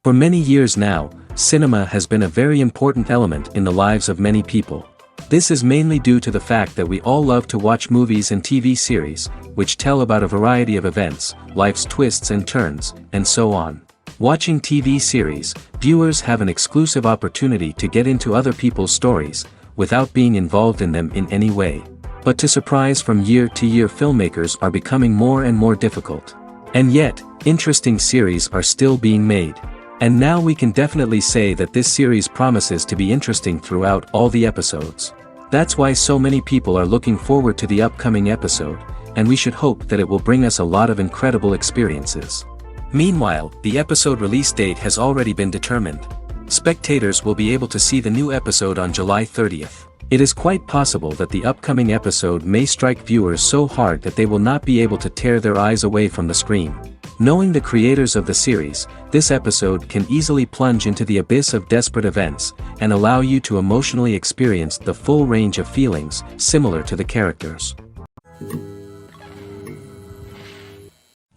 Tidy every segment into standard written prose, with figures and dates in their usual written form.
For many years now, cinema has been a very important element in the lives of many people. This is mainly due to the fact that we all love to watch movies and TV series, which tell about a variety of events, life's twists and turns, and so on. Watching TV series, viewers have an exclusive opportunity to get into other people's stories, without being involved in them in any way. But to surprise from year to year, filmmakers are becoming more and more difficult. And yet, interesting series are still being made. And now we can definitely say that this series promises to be interesting throughout all the episodes. That's why so many people are looking forward to the upcoming episode, and we should hope that it will bring us a lot of incredible experiences. Meanwhile, the episode release date has already been determined. Spectators will be able to see the new episode on July 30th. It is quite possible that the upcoming episode may strike viewers so hard that they will not be able to tear their eyes away from the screen. Knowing the creators of the series, this episode can easily plunge into the abyss of desperate events, and allow you to emotionally experience the full range of feelings, similar to the characters.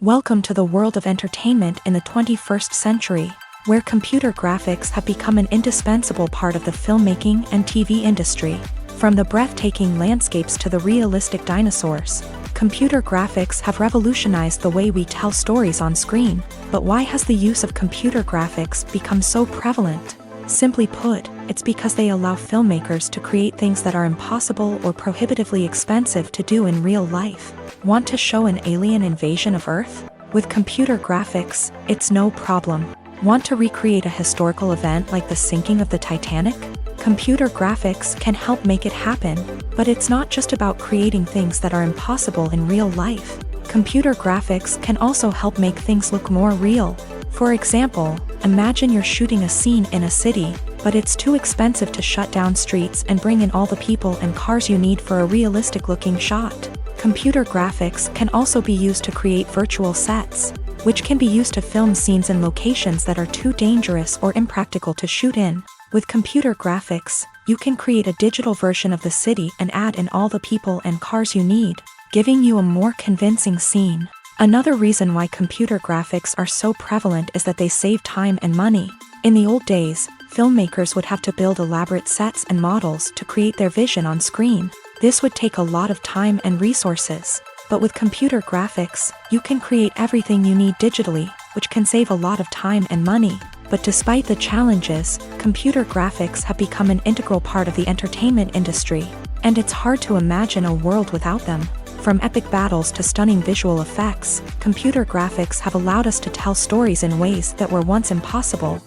Welcome to the world of entertainment in the 21st century, where computer graphics have become an indispensable part of the filmmaking and TV industry. From the breathtaking landscapes to the realistic dinosaurs, computer graphics have revolutionized the way we tell stories on screen. But why has the use of computer graphics become so prevalent? Simply put, it's because they allow filmmakers to create things that are impossible or prohibitively expensive to do in real life. Want to show an alien invasion of Earth? With computer graphics, it's no problem. Want to recreate a historical event like the sinking of the Titanic? Computer graphics can help make it happen, but it's not just about creating things that are impossible in real life. Computer graphics can also help make things look more real. For example, imagine you're shooting a scene in a city, but it's too expensive to shut down streets and bring in all the people and cars you need for a realistic-looking shot. Computer graphics can also be used to create virtual sets, which can be used to film scenes in locations that are too dangerous or impractical to shoot in. With computer graphics, you can create a digital version of the city and add in all the people and cars you need, giving you a more convincing scene. Another reason why computer graphics are so prevalent is that they save time and money. In the old days, filmmakers would have to build elaborate sets and models to create their vision on screen. This would take a lot of time and resources. But with computer graphics, you can create everything you need digitally, which can save a lot of time and money. But despite the challenges, computer graphics have become an integral part of the entertainment industry, and it's hard to imagine a world without them. From epic battles to stunning visual effects, computer graphics have allowed us to tell stories in ways that were once impossible.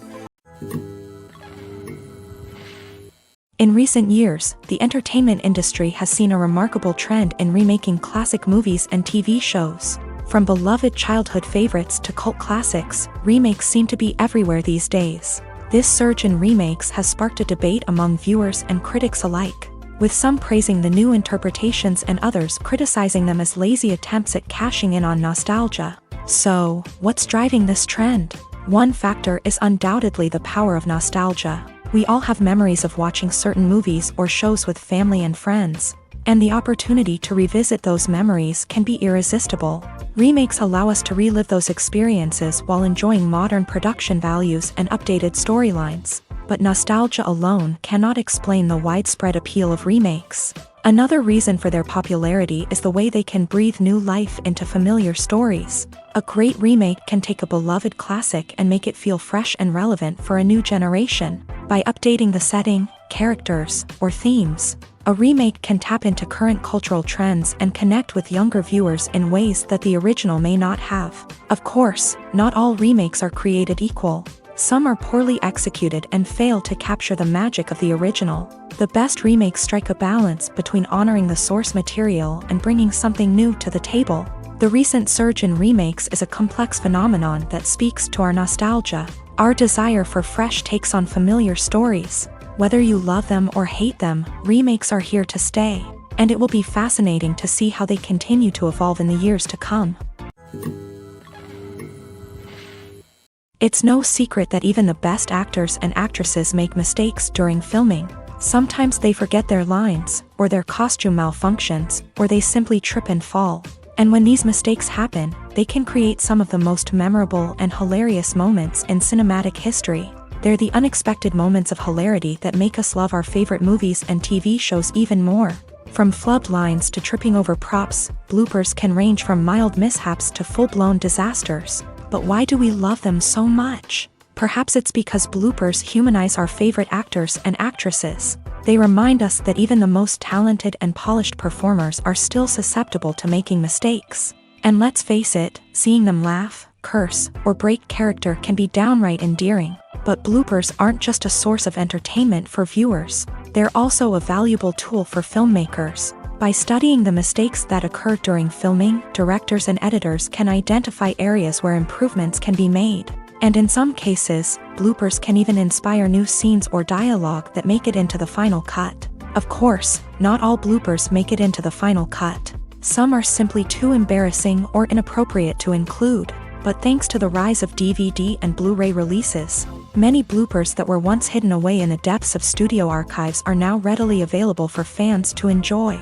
In recent years, the entertainment industry has seen a remarkable trend in remaking classic movies and TV shows. From beloved childhood favorites to cult classics, remakes seem to be everywhere these days. This surge in remakes has sparked a debate among viewers and critics alike, with some praising the new interpretations and others criticizing them as lazy attempts at cashing in on nostalgia. So, what's driving this trend? One factor is undoubtedly the power of nostalgia. We all have memories of watching certain movies or shows with family and friends, and the opportunity to revisit those memories can be irresistible. Remakes allow us to relive those experiences while enjoying modern production values and updated storylines. But nostalgia alone cannot explain the widespread appeal of remakes. Another reason for their popularity is the way they can breathe new life into familiar stories. A great remake can take a beloved classic and make it feel fresh and relevant for a new generation. By updating the setting, characters, or themes, a remake can tap into current cultural trends and connect with younger viewers in ways that the original may not have. Of course, not all remakes are created equal. Some are poorly executed and fail to capture the magic of the original. The best remakes strike a balance between honoring the source material and bringing something new to the table. The recent surge in remakes is a complex phenomenon that speaks to our nostalgia, our desire for fresh takes on familiar stories. Whether you love them or hate them, remakes are here to stay, and it will be fascinating to see how they continue to evolve in the years to come. It's no secret that even the best actors and actresses make mistakes during filming. Sometimes they forget their lines, or their costume malfunctions, or they simply trip and fall. And when these mistakes happen, they can create some of the most memorable and hilarious moments in cinematic history. They're the unexpected moments of hilarity that make us love our favorite movies and TV shows even more. From flubbed lines to tripping over props, bloopers can range from mild mishaps to full-blown disasters. But why do we love them so much? Perhaps it's because bloopers humanize our favorite actors and actresses. They remind us that even the most talented and polished performers are still susceptible to making mistakes. And let's face it, seeing them laugh, curse, or break character can be downright endearing. But bloopers aren't just a source of entertainment for viewers. They're also a valuable tool for filmmakers. By studying the mistakes that occur during filming, directors and editors can identify areas where improvements can be made. And in some cases, bloopers can even inspire new scenes or dialogue that make it into the final cut. Of course, not all bloopers make it into the final cut. Some are simply too embarrassing or inappropriate to include. But thanks to the rise of DVD and Blu-ray releases, many bloopers that were once hidden away in the depths of studio archives are now readily available for fans to enjoy.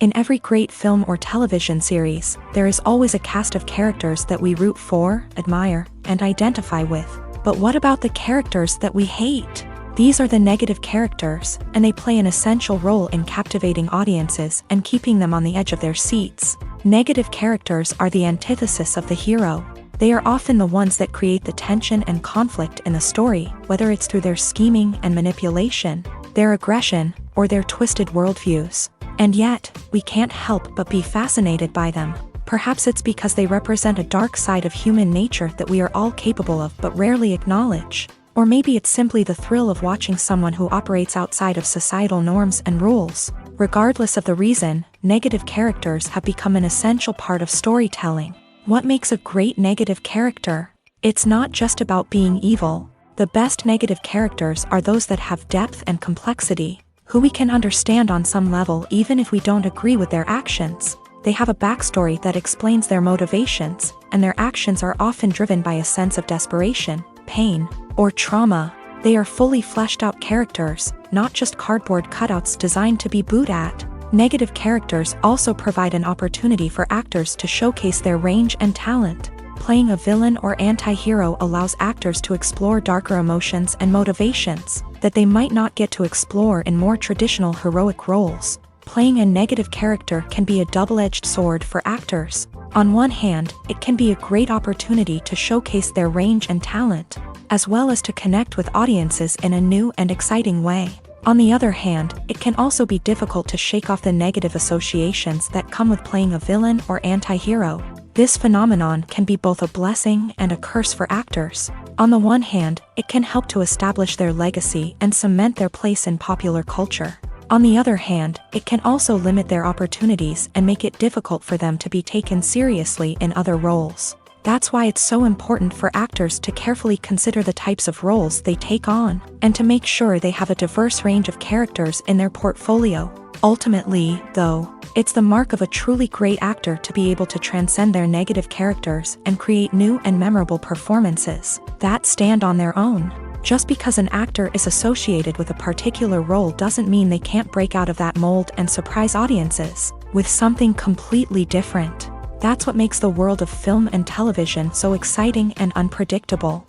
In every great film or television series, there is always a cast of characters that we root for, admire, and identify with. But what about the characters that we hate? These are the negative characters, and they play an essential role in captivating audiences and keeping them on the edge of their seats. Negative characters are the antithesis of the hero. They are often the ones that create the tension and conflict in the story, whether it's through their scheming and manipulation, their aggression, or their twisted worldviews. And yet, we can't help but be fascinated by them. Perhaps it's because they represent a dark side of human nature that we are all capable of but rarely acknowledge. Or maybe it's simply the thrill of watching someone who operates outside of societal norms and rules. Regardless of the reason, negative characters have become an essential part of storytelling. What makes a great negative character? It's not just about being evil. The best negative characters are those that have depth and complexity, who we can understand on some level even if we don't agree with their actions. They have a backstory that explains their motivations, and their actions are often driven by a sense of desperation, pain, or trauma. They are fully fleshed out characters, not just cardboard cutouts designed to be booed at. Negative characters also provide an opportunity for actors to showcase their range and talent. Playing a villain or anti-hero allows actors to explore darker emotions and motivations that they might not get to explore in more traditional heroic roles. Playing a negative character can be a double-edged sword for actors. On one hand, it can be a great opportunity to showcase their range and talent, as well as to connect with audiences in a new and exciting way. On the other hand, it can also be difficult to shake off the negative associations that come with playing a villain or anti-hero. This phenomenon can be both a blessing and a curse for actors. On the one hand, it can help to establish their legacy and cement their place in popular culture. On the other hand, it can also limit their opportunities and make it difficult for them to be taken seriously in other roles. That's why it's so important for actors to carefully consider the types of roles they take on, and to make sure they have a diverse range of characters in their portfolio. Ultimately, though, it's the mark of a truly great actor to be able to transcend their negative characters and create new and memorable performances that stand on their own. Just because an actor is associated with a particular role doesn't mean they can't break out of that mold and surprise audiences with something completely different. That's what makes the world of film and television so exciting and unpredictable.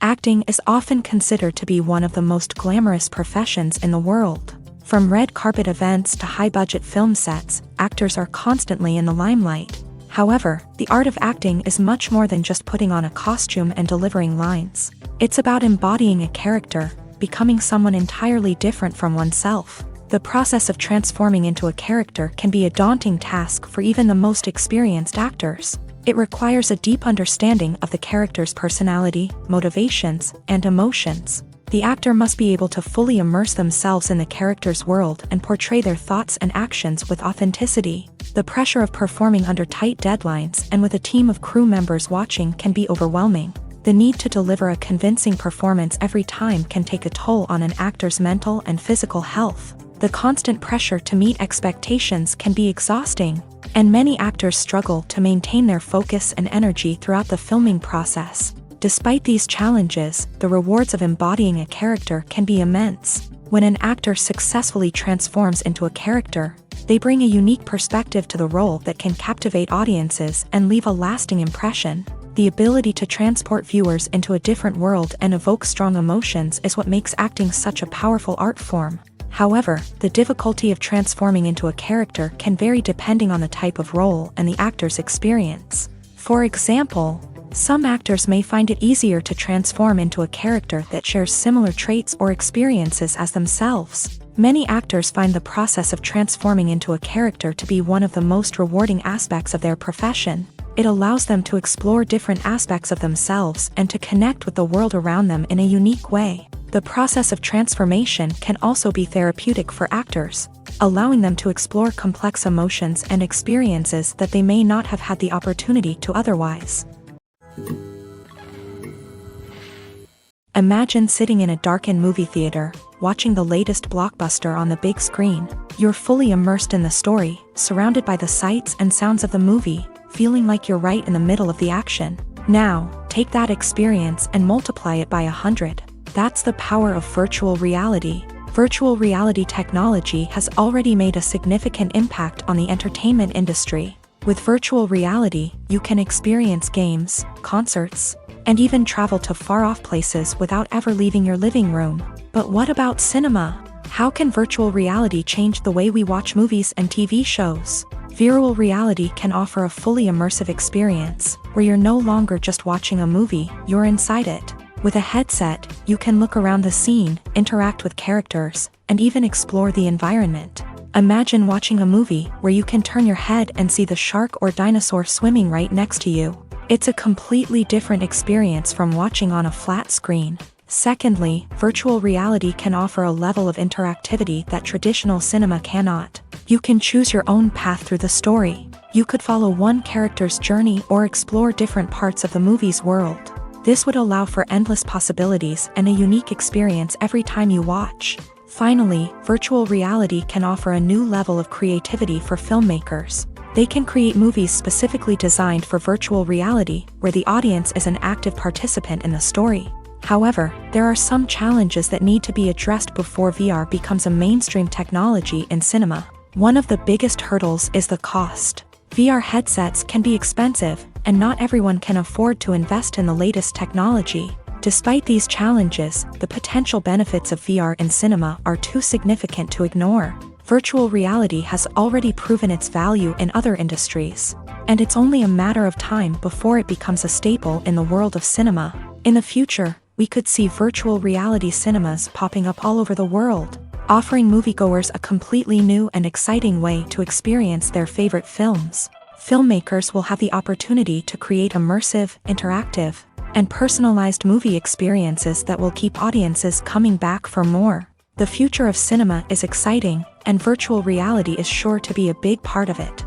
Acting is often considered to be one of the most glamorous professions in the world. From red carpet events to high-budget film sets, actors are constantly in the limelight. However, the art of acting is much more than just putting on a costume and delivering lines. It's about embodying a character, becoming someone entirely different from oneself. The process of transforming into a character can be a daunting task for even the most experienced actors. It requires a deep understanding of the character's personality, motivations, and emotions. The actor must be able to fully immerse themselves in the character's world and portray their thoughts and actions with authenticity. The pressure of performing under tight deadlines and with a team of crew members watching can be overwhelming. The need to deliver a convincing performance every time can take a toll on an actor's mental and physical health. The constant pressure to meet expectations can be exhausting, and many actors struggle to maintain their focus and energy throughout the filming process. Despite these challenges, the rewards of embodying a character can be immense. When an actor successfully transforms into a character, they bring a unique perspective to the role that can captivate audiences and leave a lasting impression. The ability to transport viewers into a different world and evoke strong emotions is what makes acting such a powerful art form. However, the difficulty of transforming into a character can vary depending on the type of role and the actor's experience. For example, some actors may find it easier to transform into a character that shares similar traits or experiences as themselves. Many actors find the process of transforming into a character to be one of the most rewarding aspects of their profession. It allows them to explore different aspects of themselves and to connect with the world around them in a unique way. The process of transformation can also be therapeutic for actors, allowing them to explore complex emotions and experiences that they may not have had the opportunity to otherwise. Imagine sitting in a darkened movie theater, watching the latest blockbuster on the big screen. You're fully immersed in the story, surrounded by the sights and sounds of the movie, feeling like you're right in the middle of the action. Now, take that experience and multiply it by 100. That's the power of virtual reality. Virtual reality technology has already made a significant impact on the entertainment industry. With virtual reality, you can experience games, concerts, and even travel to far-off places without ever leaving your living room. But what about cinema? How can virtual reality change the way we watch movies and TV shows? Virtual reality can offer a fully immersive experience, where you're no longer just watching a movie, you're inside it. With a headset, you can look around the scene, interact with characters, and even explore the environment. Imagine watching a movie where you can turn your head and see the shark or dinosaur swimming right next to you. It's a completely different experience from watching on a flat screen. Secondly, virtual reality can offer a level of interactivity that traditional cinema cannot. You can choose your own path through the story. You could follow one character's journey or explore different parts of the movie's world. This would allow for endless possibilities and a unique experience every time you watch. Finally, virtual reality can offer a new level of creativity for filmmakers. They can create movies specifically designed for virtual reality, where the audience is an active participant in the story. However, there are some challenges that need to be addressed before VR becomes a mainstream technology in cinema. One of the biggest hurdles is the cost. VR headsets can be expensive, and not everyone can afford to invest in the latest technology. Despite these challenges, the potential benefits of VR in cinema are too significant to ignore. Virtual reality has already proven its value in other industries, and it's only a matter of time before it becomes a staple in the world of cinema. In the future, we could see virtual reality cinemas popping up all over the world, offering moviegoers a completely new and exciting way to experience their favorite films. Filmmakers will have the opportunity to create immersive, interactive, and personalized movie experiences that will keep audiences coming back for more. The future of cinema is exciting, and virtual reality is sure to be a big part of it.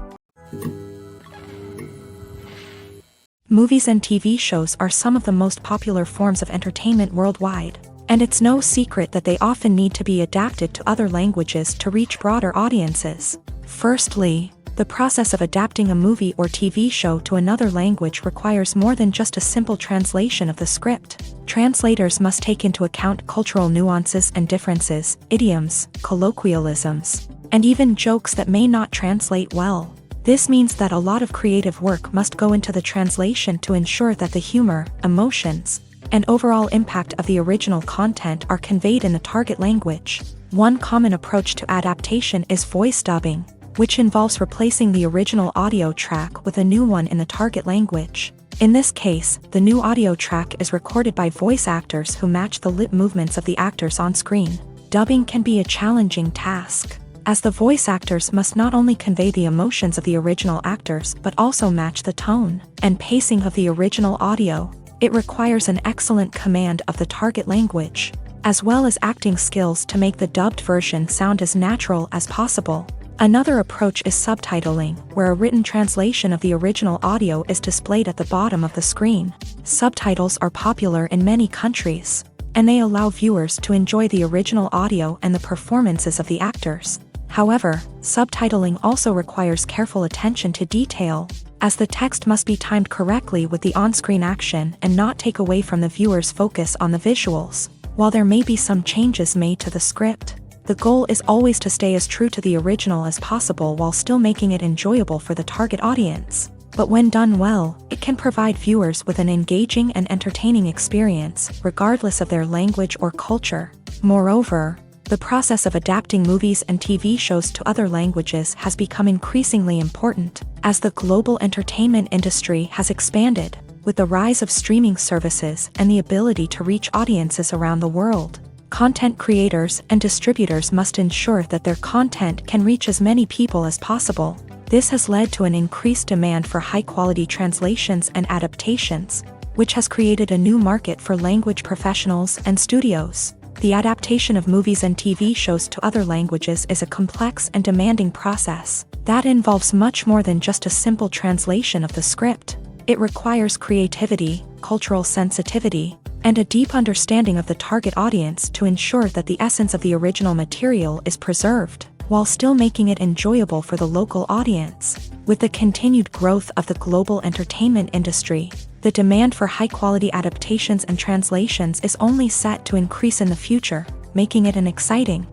Movies and TV shows are some of the most popular forms of entertainment worldwide, and it's no secret that they often need to be adapted to other languages to reach broader audiences. Firstly, the process of adapting a movie or TV show to another language requires more than just a simple translation of the script. Translators must take into account cultural nuances and differences, idioms, colloquialisms, and even jokes that may not translate well. This means that a lot of creative work must go into the translation to ensure that the humor, emotions, and overall impact of the original content are conveyed in the target language. One common approach to adaptation is voice dubbing, which involves replacing the original audio track with a new one in the target language. In this case, the new audio track is recorded by voice actors who match the lip movements of the actors on screen. Dubbing can be a challenging task, as the voice actors must not only convey the emotions of the original actors but also match the tone and pacing of the original audio. It requires an excellent command of the target language, as well as acting skills to make the dubbed version sound as natural as possible. Another approach is subtitling, where a written translation of the original audio is displayed at the bottom of the screen. Subtitles are popular in many countries, and they allow viewers to enjoy the original audio and the performances of the actors. However, subtitling also requires careful attention to detail, as the text must be timed correctly with the on-screen action and not take away from the viewer's focus on the visuals. While there may be some changes made to the script, the goal is always to stay as true to the original as possible while still making it enjoyable for the target audience. But when done well, it can provide viewers with an engaging and entertaining experience, regardless of their language or culture. Moreover, the process of adapting movies and TV shows to other languages has become increasingly important, as the global entertainment industry has expanded, with the rise of streaming services and the ability to reach audiences around the world. Content creators and distributors must ensure that their content can reach as many people as possible. This has led to an increased demand for high-quality translations and adaptations, which has created a new market for language professionals and studios. The adaptation of movies and TV shows to other languages is a complex and demanding process that involves much more than just a simple translation of the script. It requires creativity, cultural sensitivity, and a deep understanding of the target audience to ensure that the essence of the original material is preserved, while still making it enjoyable for the local audience. With the continued growth of the global entertainment industry, the demand for high-quality adaptations and translations is only set to increase in the future, making it an exciting.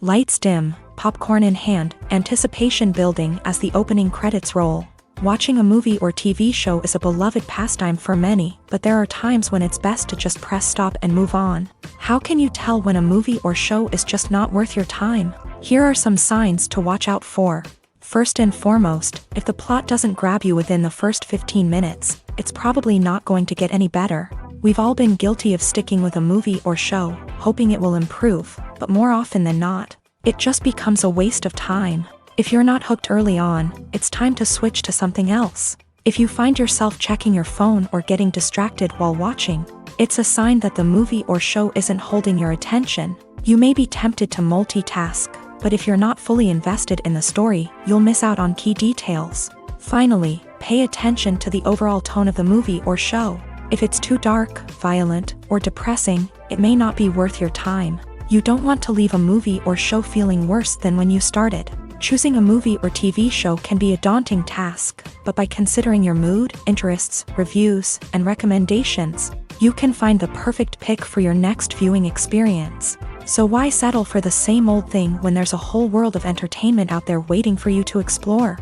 Lights dim, popcorn in hand, anticipation building as the opening credits roll. Watching a movie or TV show is a beloved pastime for many, but there are times when it's best to just press stop and move on. How can you tell when a movie or show is just not worth your time? Here are some signs to watch out for. First and foremost, if the plot doesn't grab you within the first 15 minutes, it's probably not going to get any better. We've all been guilty of sticking with a movie or show, hoping it will improve, but more often than not, it just becomes a waste of time. If you're not hooked early on, it's time to switch to something else. If you find yourself checking your phone or getting distracted while watching, it's a sign that the movie or show isn't holding your attention. You may be tempted to multitask, but if you're not fully invested in the story, you'll miss out on key details. Finally, pay attention to the overall tone of the movie or show. If it's too dark, violent, or depressing, it may not be worth your time. You don't want to leave a movie or show feeling worse than when you started. Choosing a movie or TV show can be a daunting task, but by considering your mood, interests, reviews, and recommendations, you can find the perfect pick for your next viewing experience. So why settle for the same old thing when there's a whole world of entertainment out there waiting for you to explore?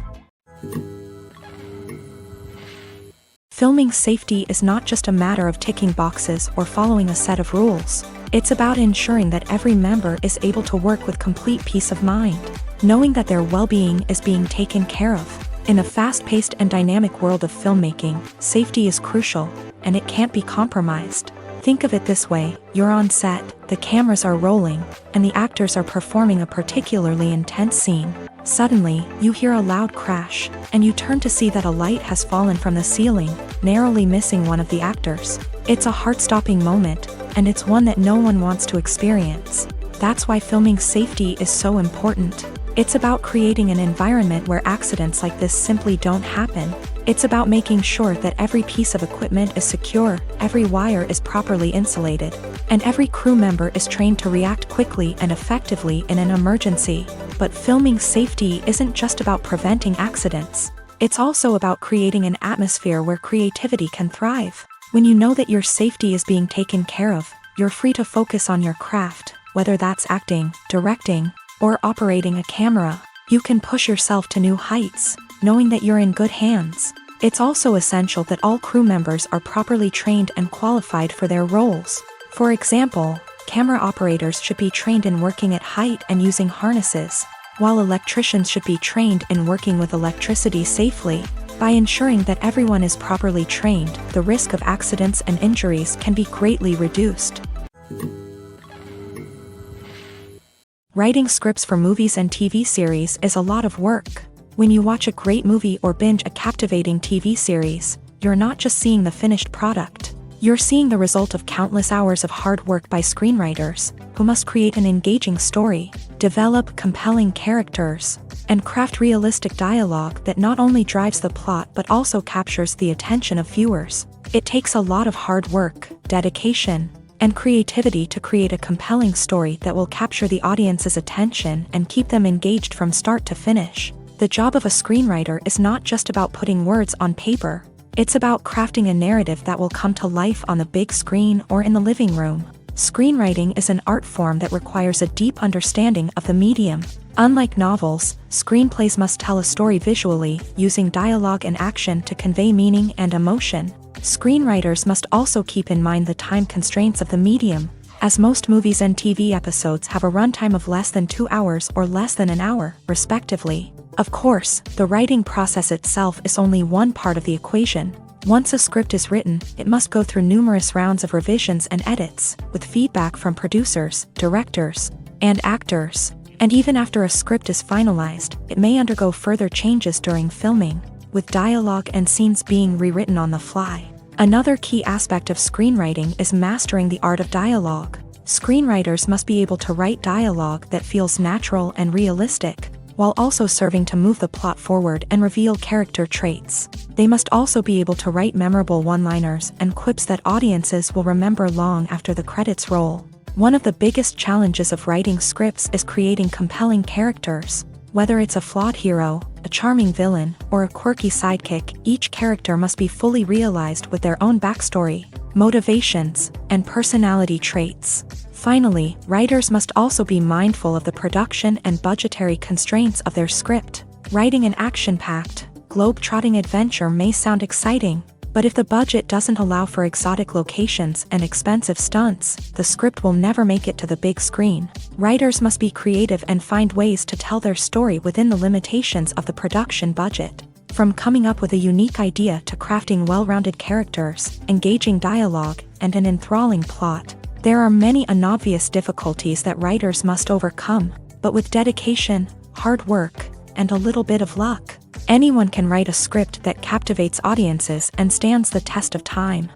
Filming safety is not just a matter of ticking boxes or following a set of rules. It's about ensuring that every member is able to work with complete peace of mind, knowing that their well-being is being taken care of. In a fast-paced and dynamic world of filmmaking, safety is crucial, and it can't be compromised. Think of it this way: you're on set, the cameras are rolling, and the actors are performing a particularly intense scene. Suddenly, you hear a loud crash, and you turn to see that a light has fallen from the ceiling, narrowly missing one of the actors. It's a heart-stopping moment, and it's one that no one wants to experience. That's why filming safety is so important. It's about creating an environment where accidents like this simply don't happen. It's about making sure that every piece of equipment is secure, every wire is properly insulated, and every crew member is trained to react quickly and effectively in an emergency. But filming safety isn't just about preventing accidents. It's also about creating an atmosphere where creativity can thrive. When you know that your safety is being taken care of, you're free to focus on your craft, whether that's acting, directing, or operating a camera. You can push yourself to new heights, knowing that you're in good hands. It's also essential that all crew members are properly trained and qualified for their roles. For example, camera operators should be trained in working at height and using harnesses, while electricians should be trained in working with electricity safely. By ensuring that everyone is properly trained, the risk of accidents and injuries can be greatly reduced. Writing scripts for movies and TV series is a lot of work. When you watch a great movie or binge a captivating TV series, you're not just seeing the finished product. You're seeing the result of countless hours of hard work by screenwriters, who must create an engaging story, develop compelling characters, and craft realistic dialogue that not only drives the plot but also captures the attention of viewers. It takes a lot of hard work, dedication, and creativity to create a compelling story that will capture the audience's attention and keep them engaged from start to finish. The job of a screenwriter is not just about putting words on paper. It's about crafting a narrative that will come to life on the big screen or in the living room. Screenwriting is an art form that requires a deep understanding of the medium. Unlike novels, screenplays must tell a story visually, using dialogue and action to convey meaning and emotion. Screenwriters must also keep in mind the time constraints of the medium, as most movies and TV episodes have a runtime of less than 2 hours or less than an hour, respectively. Of course, the writing process itself is only one part of the equation. Once a script is written, it must go through numerous rounds of revisions and edits, with feedback from producers, directors, and actors. And even after a script is finalized, it may undergo further changes during filming, with dialogue and scenes being rewritten on the fly. Another key aspect of screenwriting is mastering the art of dialogue. Screenwriters must be able to write dialogue that feels natural and realistic, while also serving to move the plot forward and reveal character traits. They must also be able to write memorable one-liners and quips that audiences will remember long after the credits roll. One of the biggest challenges of writing scripts is creating compelling characters. Whether it's a flawed hero, a charming villain, or a quirky sidekick, each character must be fully realized with their own backstory, motivations, and personality traits. Finally, writers must also be mindful of the production and budgetary constraints of their script. Writing an action-packed, globe-trotting adventure may sound exciting, but if the budget doesn't allow for exotic locations and expensive stunts, the script will never make it to the big screen. Writers must be creative and find ways to tell their story within the limitations of the production budget. From coming up with a unique idea to crafting well-rounded characters, engaging dialogue, and an enthralling plot, there are many unobvious difficulties that writers must overcome, but with dedication, hard work, and a little bit of luck, anyone can write a script that captivates audiences and stands the test of time.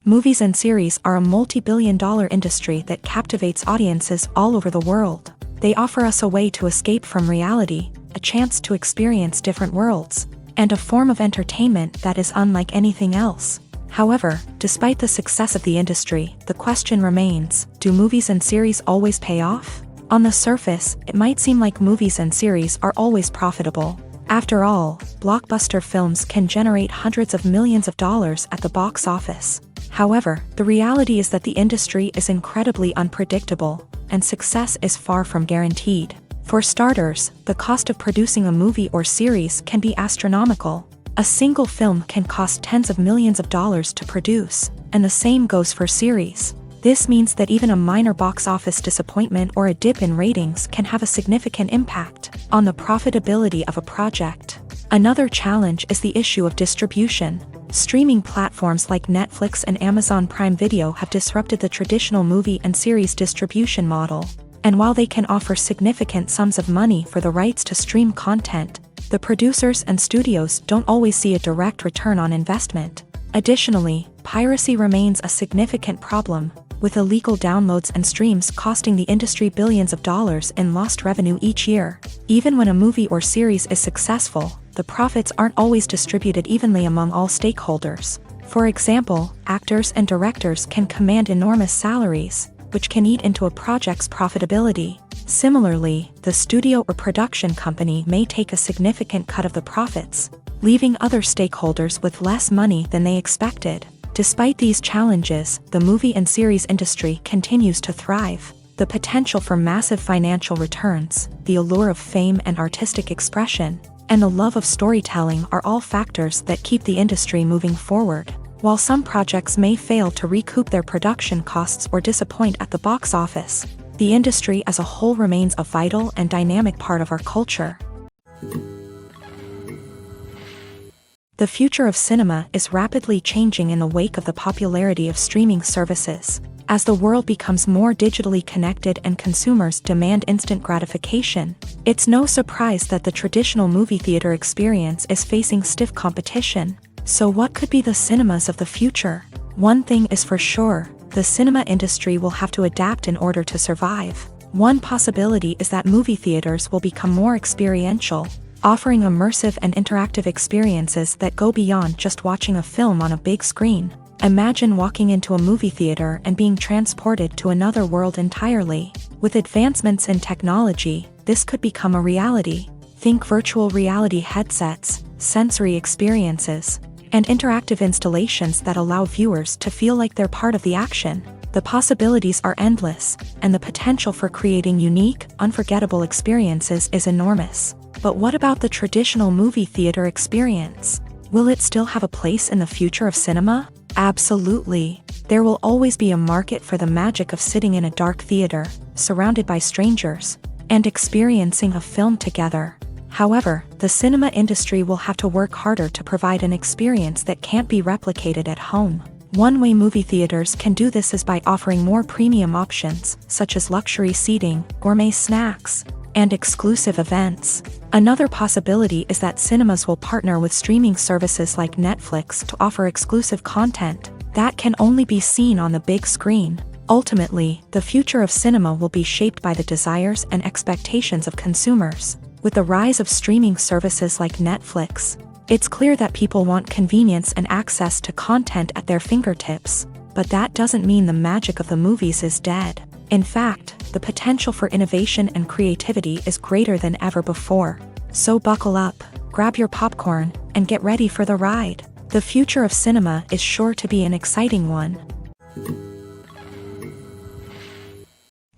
Movies and series are a multi-billion-dollar industry that captivates audiences all over the world. They offer us a way to escape from reality, a chance to experience different worlds, and a form of entertainment that is unlike anything else. However, despite the success of the industry, the question remains, do movies and series always pay off? On the surface, it might seem like movies and series are always profitable. After all, blockbuster films can generate hundreds of millions of dollars at the box office. However, the reality is that the industry is incredibly unpredictable, and success is far from guaranteed. For starters, the cost of producing a movie or series can be astronomical. A single film can cost tens of millions of dollars to produce, and the same goes for series. This means that even a minor box office disappointment or a dip in ratings can have a significant impact on the profitability of a project. Another challenge is the issue of distribution. Streaming platforms like Netflix and Amazon Prime Video have disrupted the traditional movie and series distribution model. And while they can offer significant sums of money for the rights to stream content, the producers and studios don't always see a direct return on investment. Additionally, piracy remains a significant problem, with illegal downloads and streams costing the industry billions of dollars in lost revenue each year. Even when a movie or series is successful, the profits aren't always distributed evenly among all stakeholders. For example, actors and directors can command enormous salaries, which can eat into a project's profitability. Similarly, the studio or production company may take a significant cut of the profits, leaving other stakeholders with less money than they expected. Despite these challenges, the movie and series industry continues to thrive. The potential for massive financial returns, the allure of fame and artistic expression, and the love of storytelling are all factors that keep the industry moving forward. While some projects may fail to recoup their production costs or disappoint at the box office, the industry as a whole remains a vital and dynamic part of our culture. The future of cinema is rapidly changing in the wake of the popularity of streaming services. As the world becomes more digitally connected and consumers demand instant gratification, it's no surprise that the traditional movie theater experience is facing stiff competition. So what could be the cinemas of the future? One thing is for sure, the cinema industry will have to adapt in order to survive. One possibility is that movie theaters will become more experiential, offering immersive and interactive experiences that go beyond just watching a film on a big screen. Imagine walking into a movie theater and being transported to another world entirely. With advancements in technology, this could become a reality. Think virtual reality headsets, sensory experiences, and interactive installations that allow viewers to feel like they're part of the action. The possibilities are endless, and the potential for creating unique, unforgettable experiences is enormous. But what about the traditional movie theater experience? Will it still have a place in the future of cinema? Absolutely. There will always be a market for the magic of sitting in a dark theater, surrounded by strangers, and experiencing a film together. However, the cinema industry will have to work harder to provide an experience that can't be replicated at home. One way movie theaters can do this is by offering more premium options, such as luxury seating, gourmet snacks, and exclusive events. Another possibility is that cinemas will partner with streaming services like Netflix to offer exclusive content that can only be seen on the big screen. Ultimately, the future of cinema will be shaped by the desires and expectations of consumers. With the rise of streaming services like Netflix, it's clear that people want convenience and access to content at their fingertips. But that doesn't mean the magic of the movies is dead. In fact, the potential for innovation and creativity is greater than ever before. So buckle up, grab your popcorn, and get ready for the ride. The future of cinema is sure to be an exciting one.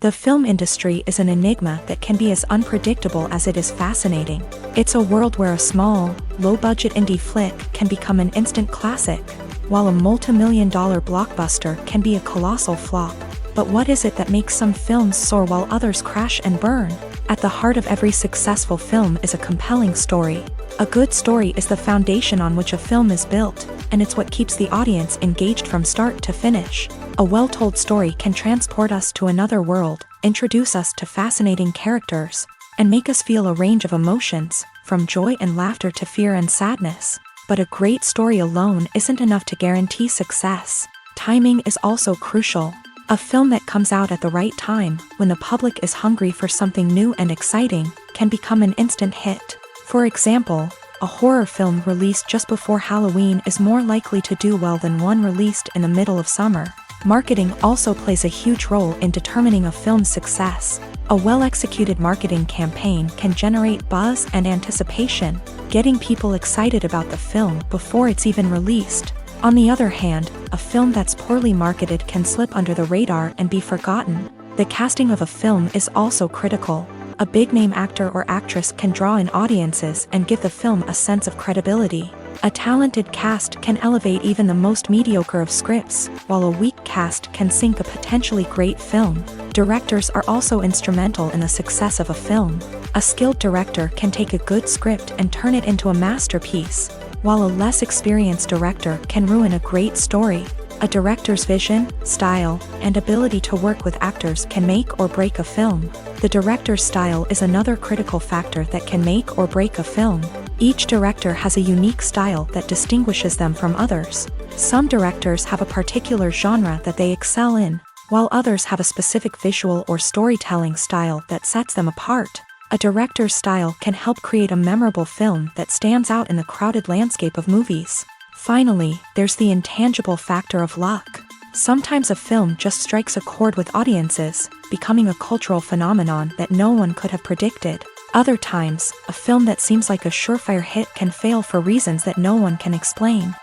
The film industry is an enigma that can be as unpredictable as it is fascinating. It's a world where a small, low-budget indie flick can become an instant classic, while a multi-million-dollar blockbuster can be a colossal flop. But what is it that makes some films soar while others crash and burn? At the heart of every successful film is a compelling story. A good story is the foundation on which a film is built, and it's what keeps the audience engaged from start to finish. A well-told story can transport us to another world, introduce us to fascinating characters, and make us feel a range of emotions, from joy and laughter to fear and sadness. But a great story alone isn't enough to guarantee success. Timing is also crucial. A film that comes out at the right time, when the public is hungry for something new and exciting, can become an instant hit. For example, a horror film released just before Halloween is more likely to do well than one released in the middle of summer. Marketing also plays a huge role in determining a film's success. A well-executed marketing campaign can generate buzz and anticipation, getting people excited about the film before it's even released. On the other hand, a film that's poorly marketed can slip under the radar and be forgotten. The casting of a film is also critical. A big-name actor or actress can draw in audiences and give the film a sense of credibility. A talented cast can elevate even the most mediocre of scripts, while a weak cast can sink a potentially great film. Directors are also instrumental in the success of a film. A skilled director can take a good script and turn it into a masterpiece, while a less experienced director can ruin a great story. A director's vision, style, and ability to work with actors can make or break a film. The director's style is another critical factor that can make or break a film. Each director has a unique style that distinguishes them from others. Some directors have a particular genre that they excel in, while others have a specific visual or storytelling style that sets them apart. A director's style can help create a memorable film that stands out in the crowded landscape of movies. Finally, there's the intangible factor of luck. Sometimes a film just strikes a chord with audiences, becoming a cultural phenomenon that no one could have predicted. Other times, a film that seems like a surefire hit can fail for reasons that no one can explain.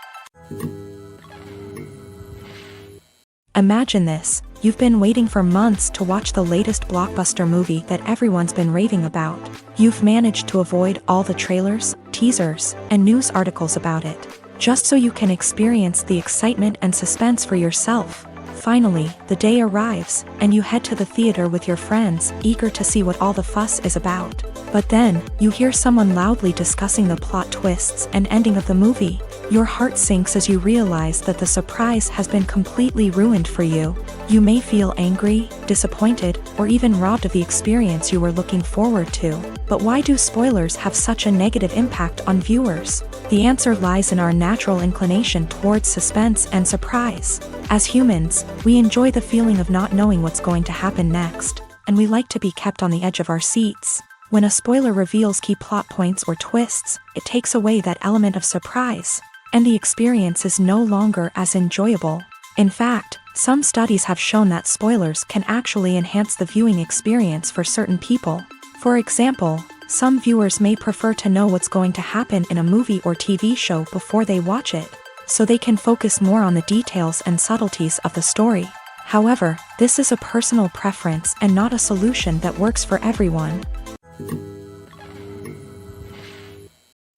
Imagine this: You've been waiting for months to watch the latest blockbuster movie that everyone's been raving about. You've managed to avoid all the trailers, teasers, and news articles about it, just so you can experience the excitement and suspense for yourself. Finally, the day arrives, and you head to the theater with your friends, eager to see what all the fuss is about. But then, you hear someone loudly discussing the plot twists and ending of the movie. Your heart sinks as you realize that the surprise has been completely ruined for you. You may feel angry, disappointed, or even robbed of the experience you were looking forward to. But why do spoilers have such a negative impact on viewers? The answer lies in our natural inclination towards suspense and surprise. As humans, we enjoy the feeling of not knowing what's going to happen next, and we like to be kept on the edge of our seats. When a spoiler reveals key plot points or twists, it takes away that element of surprise, and the experience is no longer as enjoyable. In fact, some studies have shown that spoilers can actually enhance the viewing experience for certain people. For example, some viewers may prefer to know what's going to happen in a movie or TV show before they watch it, so they can focus more on the details and subtleties of the story. However, this is a personal preference and not a solution that works for everyone.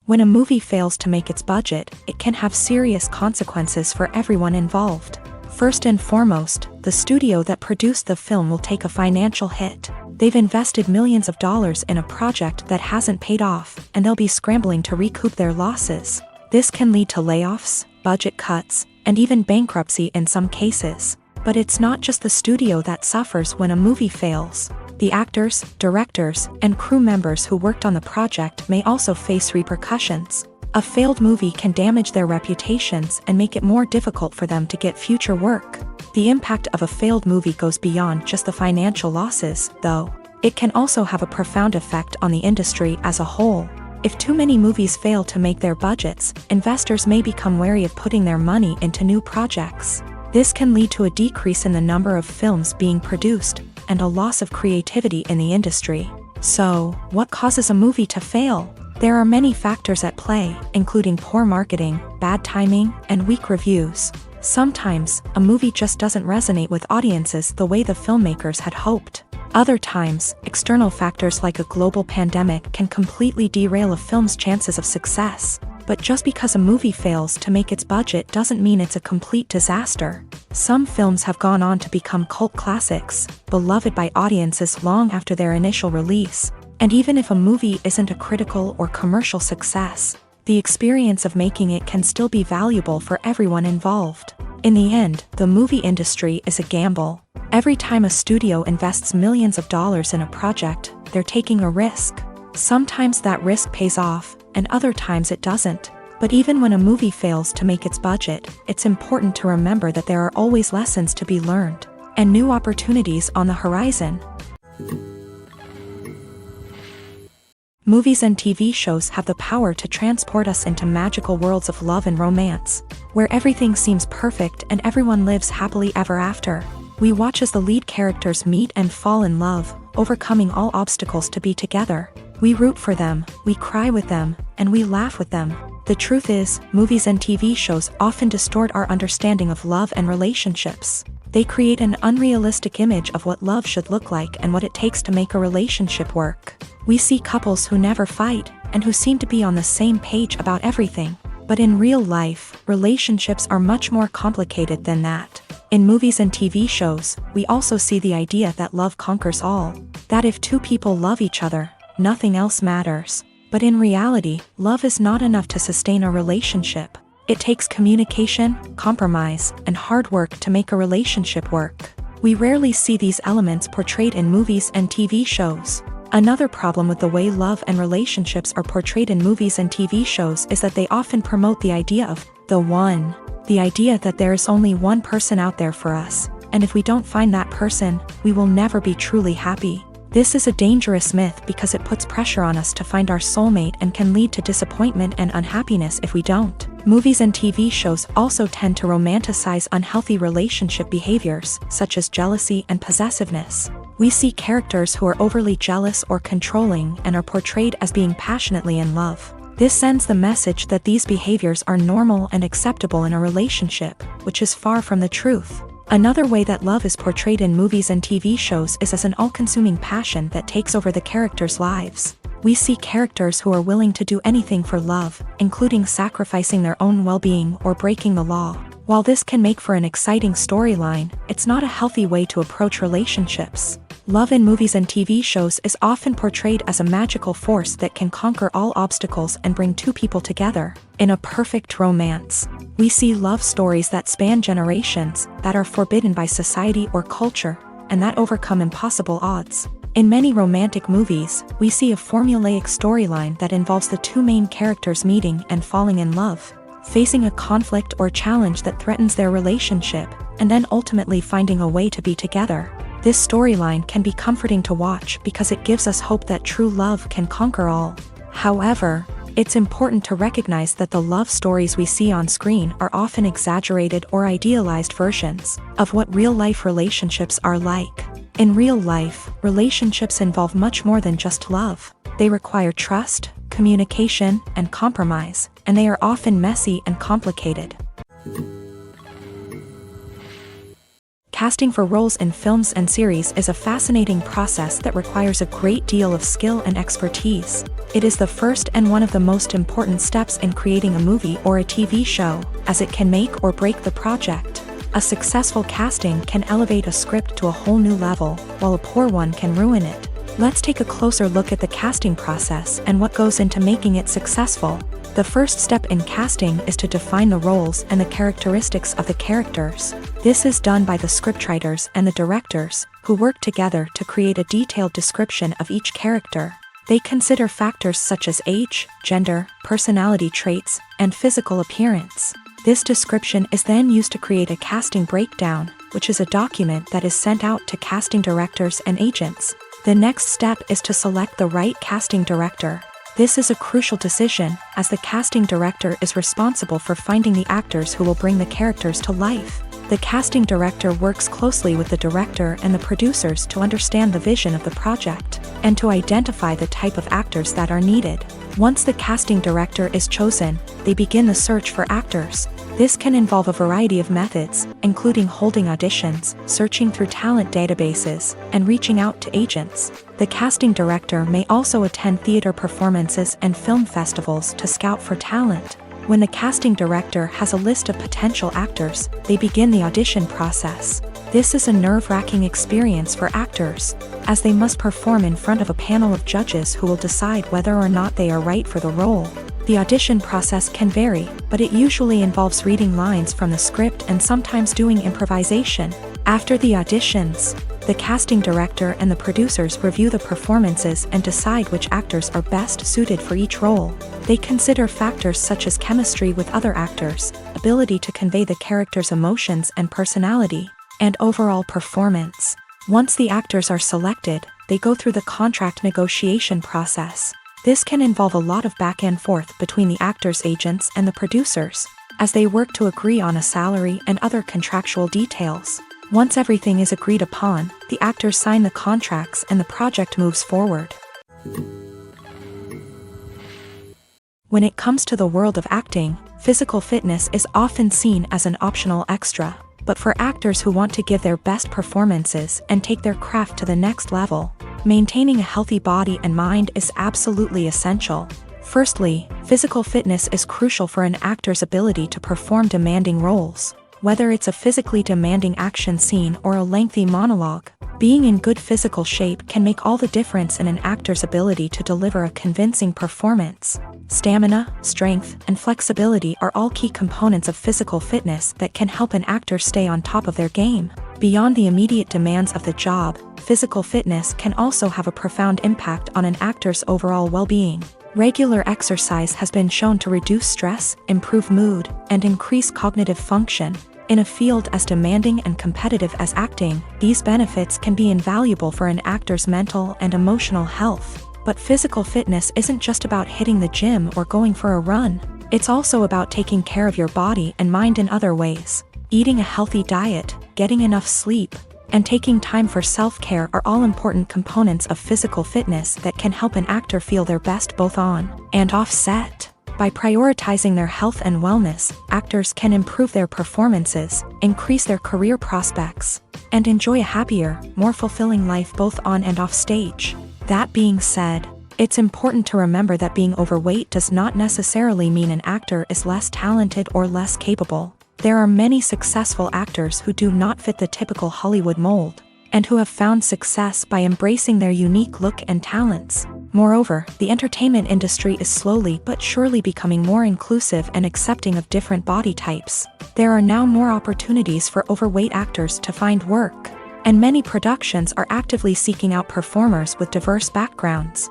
When a movie fails to make its budget, it can have serious consequences for everyone involved. First and foremost, the studio that produced the film will take a financial hit. They've invested millions of dollars in a project that hasn't paid off, and they'll be scrambling to recoup their losses. This can lead to layoffs, budget cuts, and even bankruptcy in some cases. But it's not just the studio that suffers when a movie fails. The actors, directors, and crew members who worked on the project may also face repercussions. A failed movie can damage their reputations and make it more difficult for them to get future work. The impact of a failed movie goes beyond just the financial losses, though. It can also have a profound effect on the industry as a whole. If too many movies fail to make their budgets, investors may become wary of putting their money into new projects. This can lead to a decrease in the number of films being produced, and a loss of creativity in the industry. So, what causes a movie to fail? There are many factors at play, including poor marketing, bad timing, and weak reviews. Sometimes, a movie just doesn't resonate with audiences the way the filmmakers had hoped. Other times, external factors like a global pandemic can completely derail a film's chances of success. But just because a movie fails to make its budget doesn't mean it's a complete disaster. Some films have gone on to become cult classics, beloved by audiences long after their initial release. And even if a movie isn't a critical or commercial success, the experience of making it can still be valuable for everyone involved. In the end, the movie industry is a gamble. Every time a studio invests millions of dollars in a project, they're taking a risk. Sometimes that risk pays off, and other times it doesn't. But even when a movie fails to make its budget, it's important to remember that there are always lessons to be learned, and new opportunities on the horizon. Movies and TV shows have the power to transport us into magical worlds of love and romance, where everything seems perfect and everyone lives happily ever after. We watch as the lead characters meet and fall in love, overcoming all obstacles to be together. We root for them, we cry with them, and we laugh with them. The truth is, movies and TV shows often distort our understanding of love and relationships. They create an unrealistic image of what love should look like and what it takes to make a relationship work. We see couples who never fight, and who seem to be on the same page about everything. But in real life, relationships are much more complicated than that. In movies and TV shows, we also see the idea that love conquers all. That if two people love each other, nothing else matters. But in reality, love is not enough to sustain a relationship. It takes communication, compromise, and hard work to make a relationship work. We rarely see these elements portrayed in movies and TV shows. Another problem with the way love and relationships are portrayed in movies and TV shows is that they often promote the idea of the one. The idea that there is only one person out there for us, and if we don't find that person, we will never be truly happy. This is a dangerous myth because it puts pressure on us to find our soulmate and can lead to disappointment and unhappiness if we don't. Movies and TV shows also tend to romanticize unhealthy relationship behaviors, such as jealousy and possessiveness. We see characters who are overly jealous or controlling and are portrayed as being passionately in love. This sends the message that these behaviors are normal and acceptable in a relationship, which is far from the truth. Another way that love is portrayed in movies and TV shows is as an all-consuming passion that takes over the characters' lives. We see characters who are willing to do anything for love, including sacrificing their own well-being or breaking the law. While this can make for an exciting storyline, it's not a healthy way to approach relationships. Love in movies and TV shows is often portrayed as a magical force that can conquer all obstacles and bring two people together. In a perfect romance, we see love stories that span generations, that are forbidden by society or culture, and that overcome impossible odds. In many romantic movies, we see a formulaic storyline that involves the two main characters meeting and falling in love, facing a conflict or challenge that threatens their relationship, and then ultimately finding a way to be together. This storyline can be comforting to watch because it gives us hope that true love can conquer all. However, it's important to recognize that the love stories we see on screen are often exaggerated or idealized versions of what real-life relationships are like. In real life, relationships involve much more than just love. They require trust, communication, and compromise, and they are often messy and complicated. Casting for roles in films and series is a fascinating process that requires a great deal of skill and expertise. It is the first and one of the most important steps in creating a movie or a TV show, as it can make or break the project. A successful casting can elevate a script to a whole new level, while a poor one can ruin it. Let's take a closer look at the casting process and what goes into making it successful. The first step in casting is to define the roles and the characteristics of the characters. This is done by the scriptwriters and the directors, who work together to create a detailed description of each character. They consider factors such as age, gender, personality traits, and physical appearance. This description is then used to create a casting breakdown, which is a document that is sent out to casting directors and agents. The next step is to select the right casting director. This is a crucial decision, as the casting director is responsible for finding the actors who will bring the characters to life. The casting director works closely with the director and the producers to understand the vision of the project, and to identify the type of actors that are needed. Once the casting director is chosen, they begin the search for actors. This can involve a variety of methods, including holding auditions, searching through talent databases, and reaching out to agents. The casting director may also attend theater performances and film festivals to scout for talent. When the casting director has a list of potential actors, they begin the audition process. This is a nerve-wracking experience for actors, as they must perform in front of a panel of judges who will decide whether or not they are right for the role. The audition process can vary, but it usually involves reading lines from the script and sometimes doing improvisation. After the auditions, the casting director and the producers review the performances and decide which actors are best suited for each role. They consider factors such as chemistry with other actors, ability to convey the character's emotions and personality, and overall performance. Once the actors are selected, they go through the contract negotiation process. This can involve a lot of back and forth between the actors' agents and the producers, as they work to agree on a salary and other contractual details. Once everything is agreed upon, the actors sign the contracts and the project moves forward. When it comes to the world of acting, physical fitness is often seen as an optional extra. But for actors who want to give their best performances and take their craft to the next level, maintaining a healthy body and mind is absolutely essential. Firstly, physical fitness is crucial for an actor's ability to perform demanding roles. Whether it's a physically demanding action scene or a lengthy monologue, being in good physical shape can make all the difference in an actor's ability to deliver a convincing performance. Stamina, strength, and flexibility are all key components of physical fitness that can help an actor stay on top of their game. Beyond the immediate demands of the job, physical fitness can also have a profound impact on an actor's overall well-being. Regular exercise has been shown to reduce stress, improve mood, and increase cognitive function. In a field as demanding and competitive as acting, these benefits can be invaluable for an actor's mental and emotional health. But physical fitness isn't just about hitting the gym or going for a run. It's also about taking care of your body and mind in other ways. Eating a healthy diet, getting enough sleep, and taking time for self-care are all important components of physical fitness that can help an actor feel their best both on and off set. By prioritizing their health and wellness, actors can improve their performances, increase their career prospects, and enjoy a happier, more fulfilling life both on and off stage. That being said, it's important to remember that being overweight does not necessarily mean an actor is less talented or less capable. There are many successful actors who do not fit the typical Hollywood mold, and who have found success by embracing their unique look and talents. Moreover, the entertainment industry is slowly but surely becoming more inclusive and accepting of different body types. There are now more opportunities for overweight actors to find work, and many productions are actively seeking out performers with diverse backgrounds.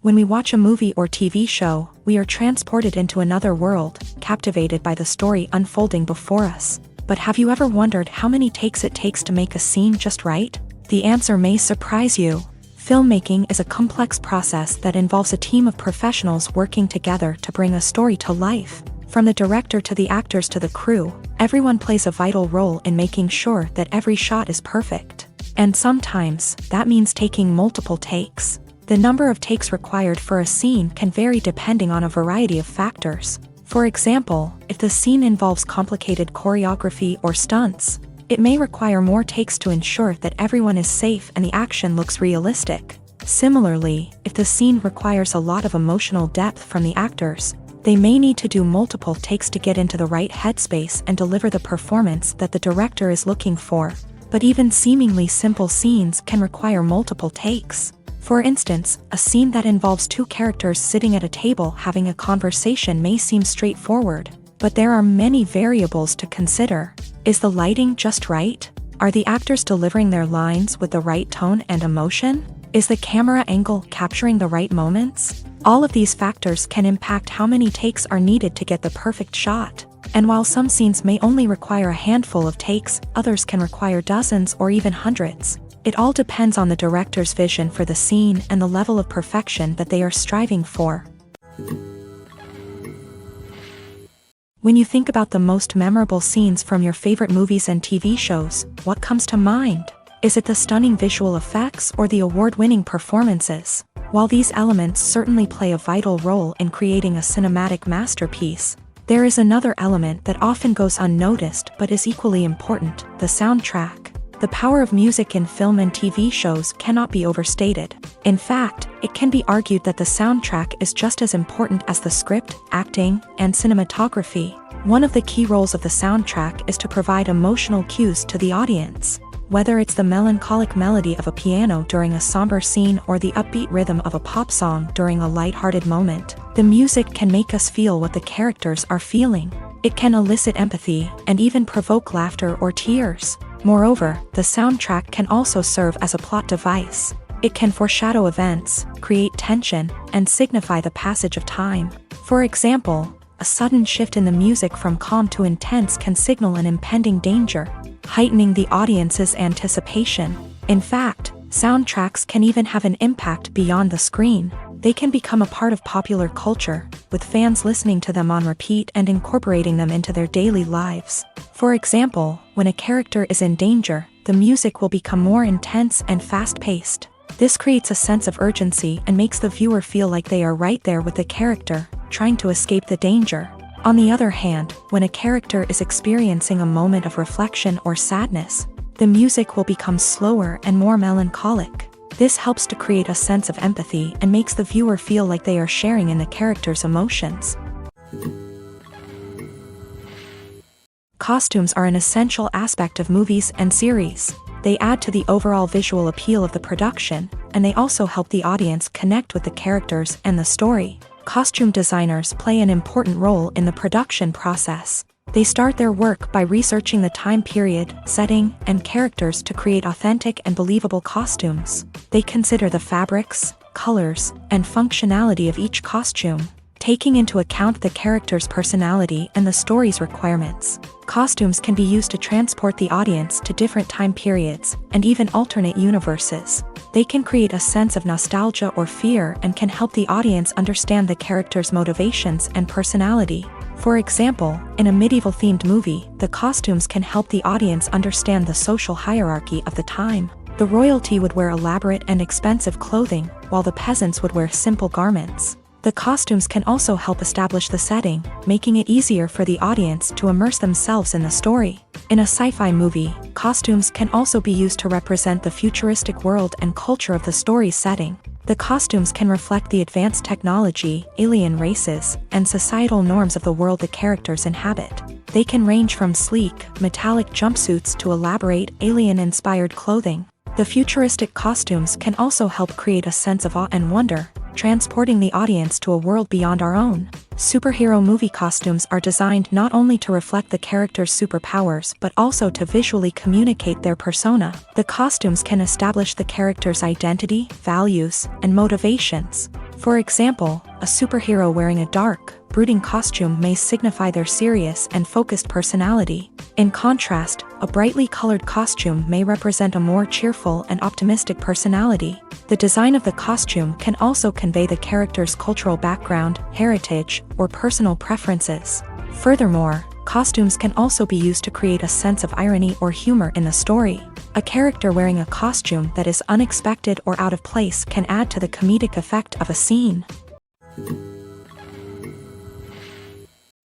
When we watch a movie or TV show, we are transported into another world, captivated by the story unfolding before us. But have you ever wondered how many takes it takes to make a scene just right? The answer may surprise you. Filmmaking is a complex process that involves a team of professionals working together to bring a story to life. From the director to the actors to the crew, everyone plays a vital role in making sure that every shot is perfect. And sometimes, that means taking multiple takes. The number of takes required for a scene can vary depending on a variety of factors. For example, if the scene involves complicated choreography or stunts, it may require more takes to ensure that everyone is safe and the action looks realistic. Similarly, if the scene requires a lot of emotional depth from the actors, they may need to do multiple takes to get into the right headspace and deliver the performance that the director is looking for. But even seemingly simple scenes can require multiple takes. For instance, a scene that involves two characters sitting at a table having a conversation may seem straightforward, but there are many variables to consider. Is the lighting just right? Are the actors delivering their lines with the right tone and emotion? Is the camera angle capturing the right moments? All of these factors can impact how many takes are needed to get the perfect shot. And while some scenes may only require a handful of takes, others can require dozens or even hundreds. It all depends on the director's vision for the scene and the level of perfection that they are striving for. When you think about the most memorable scenes from your favorite movies and TV shows, what comes to mind? Is it the stunning visual effects or the award-winning performances? While these elements certainly play a vital role in creating a cinematic masterpiece, there is another element that often goes unnoticed but is equally important: the soundtrack. The power of music in film and TV shows cannot be overstated. In fact, it can be argued that the soundtrack is just as important as the script, acting, and cinematography. One of the key roles of the soundtrack is to provide emotional cues to the audience. Whether it's the melancholic melody of a piano during a somber scene or the upbeat rhythm of a pop song during a lighthearted moment, the music can make us feel what the characters are feeling. It can elicit empathy and even provoke laughter or tears. Moreover, the soundtrack can also serve as a plot device. It can foreshadow events, create tension, and signify the passage of time. For example, a sudden shift in the music from calm to intense can signal an impending danger, heightening the audience's anticipation. In fact, soundtracks can even have an impact beyond the screen. They can become a part of popular culture, with fans listening to them on repeat and incorporating them into their daily lives. For example, when a character is in danger, the music will become more intense and fast-paced. This creates a sense of urgency and makes the viewer feel like they are right there with the character, trying to escape the danger. On the other hand, when a character is experiencing a moment of reflection or sadness, the music will become slower and more melancholic. This helps to create a sense of empathy and makes the viewer feel like they are sharing in the character's emotions. Costumes are an essential aspect of movies and series. They add to the overall visual appeal of the production, and they also help the audience connect with the characters and the story. Costume designers play an important role in the production process. They start their work by researching the time period, setting, and characters to create authentic and believable costumes. They consider the fabrics, colors, and functionality of each costume, taking into account the character's personality and the story's requirements. Costumes can be used to transport the audience to different time periods and even alternate universes. They can create a sense of nostalgia or fear and can help the audience understand the character's motivations and personality. For example, in a medieval-themed movie, the costumes can help the audience understand the social hierarchy of the time. The royalty would wear elaborate and expensive clothing, while the peasants would wear simple garments. The costumes can also help establish the setting, making it easier for the audience to immerse themselves in the story. In a sci-fi movie, costumes can also be used to represent the futuristic world and culture of the story's setting. The costumes can reflect the advanced technology, alien races, and societal norms of the world the characters inhabit. They can range from sleek, metallic jumpsuits to elaborate, alien-inspired clothing. The futuristic costumes can also help create a sense of awe and wonder, transporting the audience to a world beyond our own. Superhero movie costumes are designed not only to reflect the character's superpowers but also to visually communicate their persona. The costumes can establish the character's identity, values, and motivations. For example, a superhero wearing a dark, brooding costume may signify their serious and focused personality. In contrast, a brightly colored costume may represent a more cheerful and optimistic personality. The design of the costume can also convey the character's cultural background, heritage, or personal preferences. Furthermore, costumes can also be used to create a sense of irony or humor in the story. A character wearing a costume that is unexpected or out of place can add to the comedic effect of a scene.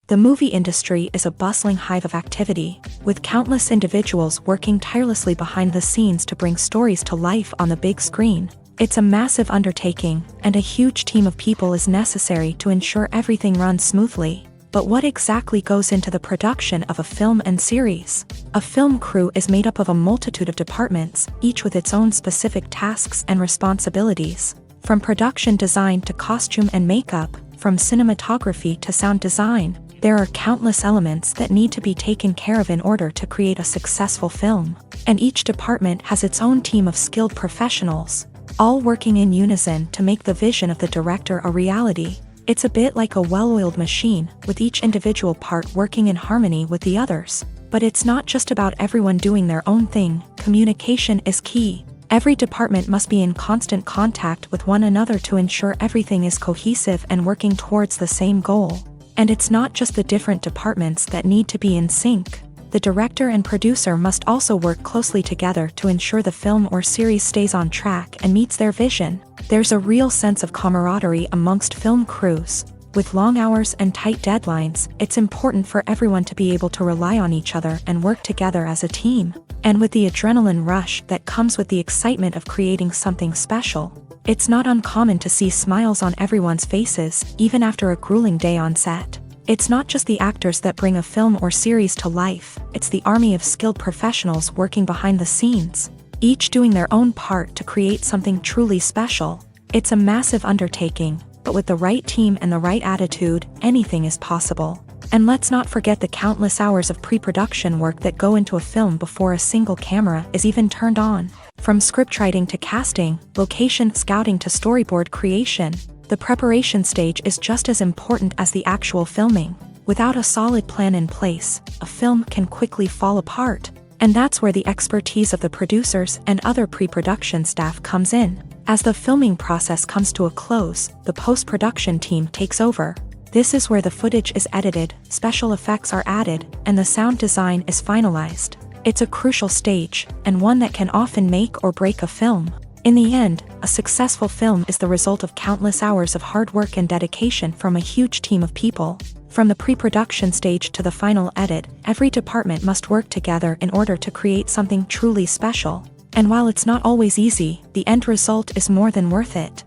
The movie industry is a bustling hive of activity, with countless individuals working tirelessly behind the scenes to bring stories to life on the big screen. It's a massive undertaking, and a huge team of people is necessary to ensure everything runs smoothly. But what exactly goes into the production of a film and series? A film crew is made up of a multitude of departments, each with its own specific tasks and responsibilities. From production design to costume and makeup, from cinematography to sound design, there are countless elements that need to be taken care of in order to create a successful film. And each department has its own team of skilled professionals, all working in unison to make the vision of the director a reality. It's a bit like a well-oiled machine, with each individual part working in harmony with the others. But it's not just about everyone doing their own thing. Communication is key. Every department must be in constant contact with one another to ensure everything is cohesive and working towards the same goal. And it's not just the different departments that need to be in sync. The director and producer must also work closely together to ensure the film or series stays on track and meets their vision. There's a real sense of camaraderie amongst film crews. With long hours and tight deadlines, it's important for everyone to be able to rely on each other and work together as a team. And with the adrenaline rush that comes with the excitement of creating something special, it's not uncommon to see smiles on everyone's faces, even after a grueling day on set. It's not just the actors that bring a film or series to life, it's the army of skilled professionals working behind the scenes, each doing their own part to create something truly special. It's a massive undertaking, but with the right team and the right attitude, anything is possible. And let's not forget the countless hours of pre-production work that go into a film before a single camera is even turned on. From scriptwriting to casting, location scouting to storyboard creation, the preparation stage is just as important as the actual filming. Without a solid plan in place, a film can quickly fall apart. And that's where the expertise of the producers and other pre-production staff comes in. As the filming process comes to a close, the post-production team takes over. This is where the footage is edited, special effects are added, and the sound design is finalized. It's a crucial stage, and one that can often make or break a film. In the end, a successful film is the result of countless hours of hard work and dedication from a huge team of people. From the pre-production stage to the final edit, every department must work together in order to create something truly special. And while it's not always easy, the end result is more than worth it.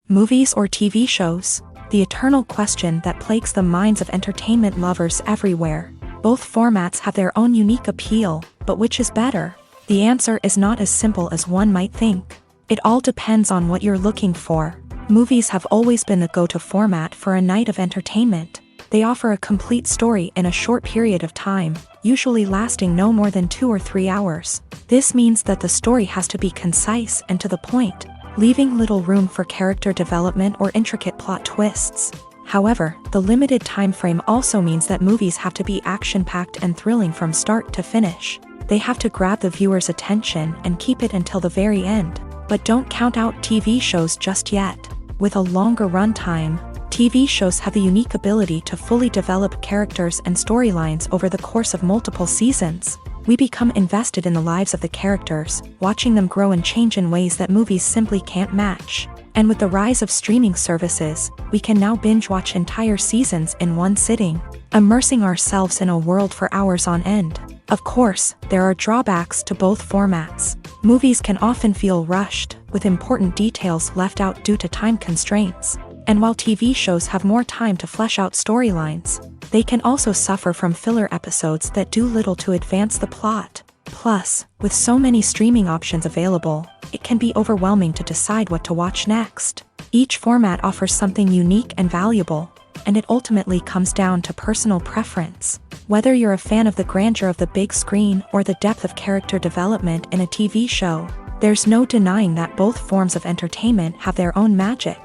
Movies or TV shows? The eternal question that plagues the minds of entertainment lovers everywhere. Both formats have their own unique appeal, but which is better? The answer is not as simple as one might think. It all depends on what you're looking for. Movies have always been the go-to format for a night of entertainment. They offer a complete story in a short period of time, usually lasting no more than 2 or 3 hours. This means that the story has to be concise and to the point, leaving little room for character development or intricate plot twists. However, the limited time frame also means that movies have to be action-packed and thrilling from start to finish. They have to grab the viewer's attention and keep it until the very end. But don't count out TV shows just yet. With a longer runtime, TV shows have the unique ability to fully develop characters and storylines over the course of multiple seasons. We become invested in the lives of the characters, watching them grow and change in ways that movies simply can't match. And with the rise of streaming services, we can now binge-watch entire seasons in one sitting, immersing ourselves in a world for hours on end. Of course, there are drawbacks to both formats. Movies can often feel rushed, with important details left out due to time constraints. And while TV shows have more time to flesh out storylines, they can also suffer from filler episodes that do little to advance the plot. Plus, with so many streaming options available, it can be overwhelming to decide what to watch next. Each format offers something unique and valuable, and it ultimately comes down to personal preference. Whether you're a fan of the grandeur of the big screen or the depth of character development in a TV show, there's no denying that both forms of entertainment have their own magic.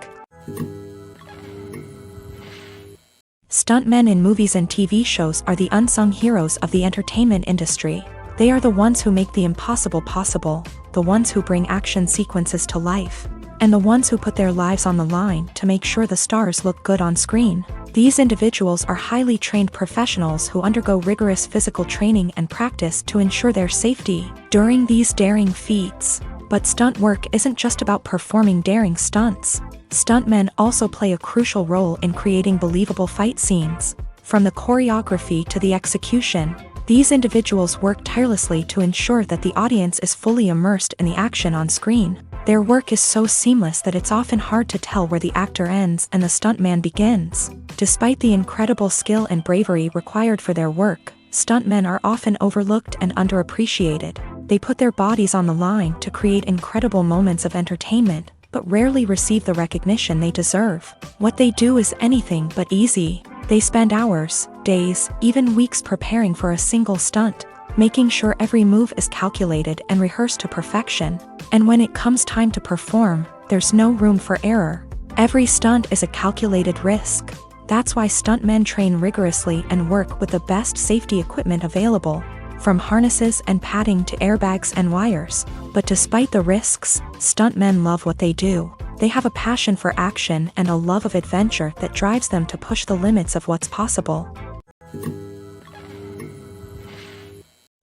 Stuntmen in movies and TV shows are the unsung heroes of the entertainment industry. They are the ones who make the impossible possible, the ones who bring action sequences to life, and the ones who put their lives on the line to make sure the stars look good on screen. These individuals are highly trained professionals who undergo rigorous physical training and practice to ensure their safety during these daring feats. But stunt work isn't just about performing daring stunts. Stuntmen also play a crucial role in creating believable fight scenes. From the choreography to the execution, these individuals work tirelessly to ensure that the audience is fully immersed in the action on screen. Their work is so seamless that it's often hard to tell where the actor ends and the stuntman begins. Despite the incredible skill and bravery required for their work, stuntmen are often overlooked and underappreciated. They put their bodies on the line to create incredible moments of entertainment, but rarely receive the recognition they deserve. What they do is anything but easy. They spend hours, days, even weeks preparing for a single stunt, making sure every move is calculated and rehearsed to perfection. And when it comes time to perform, there's no room for error. Every stunt is a calculated risk. That's why stuntmen train rigorously and work with the best safety equipment available, from harnesses and padding to airbags and wires. But despite the risks, stuntmen love what they do. They have a passion for action and a love of adventure that drives them to push the limits of what's possible.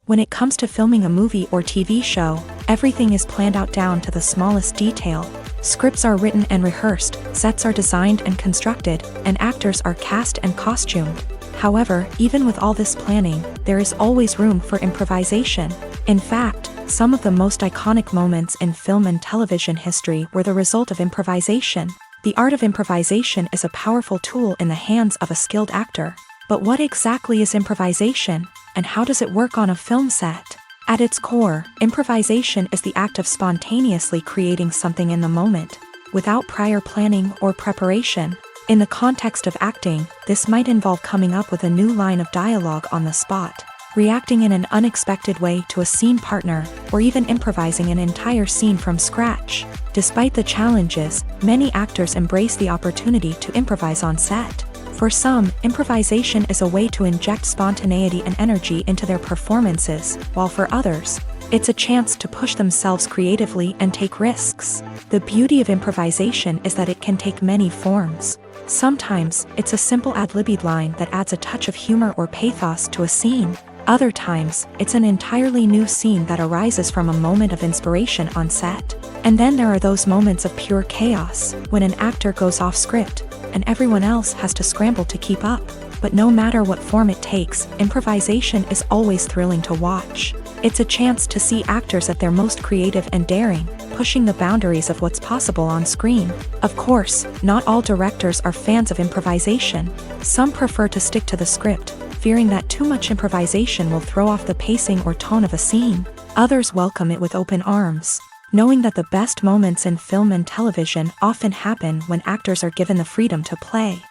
When it comes to filming a movie or TV show, everything is planned out down to the smallest detail. Scripts are written and rehearsed, sets are designed and constructed, and actors are cast and costumed. However, even with all this planning, there is always room for improvisation. In fact, some of the most iconic moments in film and television history were the result of improvisation. The art of improvisation is a powerful tool in the hands of a skilled actor. But what exactly is improvisation, and how does it work on a film set? At its core, improvisation is the act of spontaneously creating something in the moment, without prior planning or preparation. In the context of acting, this might involve coming up with a new line of dialogue on the spot, reacting in an unexpected way to a scene partner, or even improvising an entire scene from scratch. Despite the challenges, many actors embrace the opportunity to improvise on set. For some, improvisation is a way to inject spontaneity and energy into their performances, while for others, it's a chance to push themselves creatively and take risks. The beauty of improvisation is that it can take many forms. Sometimes, it's a simple ad-libbed line that adds a touch of humor or pathos to a scene. Other times, it's an entirely new scene that arises from a moment of inspiration on set. And then there are those moments of pure chaos, when an actor goes off script, and everyone else has to scramble to keep up. But no matter what form it takes, improvisation is always thrilling to watch. It's a chance to see actors at their most creative and daring, pushing the boundaries of what's possible on screen. Of course, not all directors are fans of improvisation. Some prefer to stick to the script, fearing that too much improvisation will throw off the pacing or tone of a scene. Others welcome it with open arms, knowing that the best moments in film and television often happen when actors are given the freedom to play.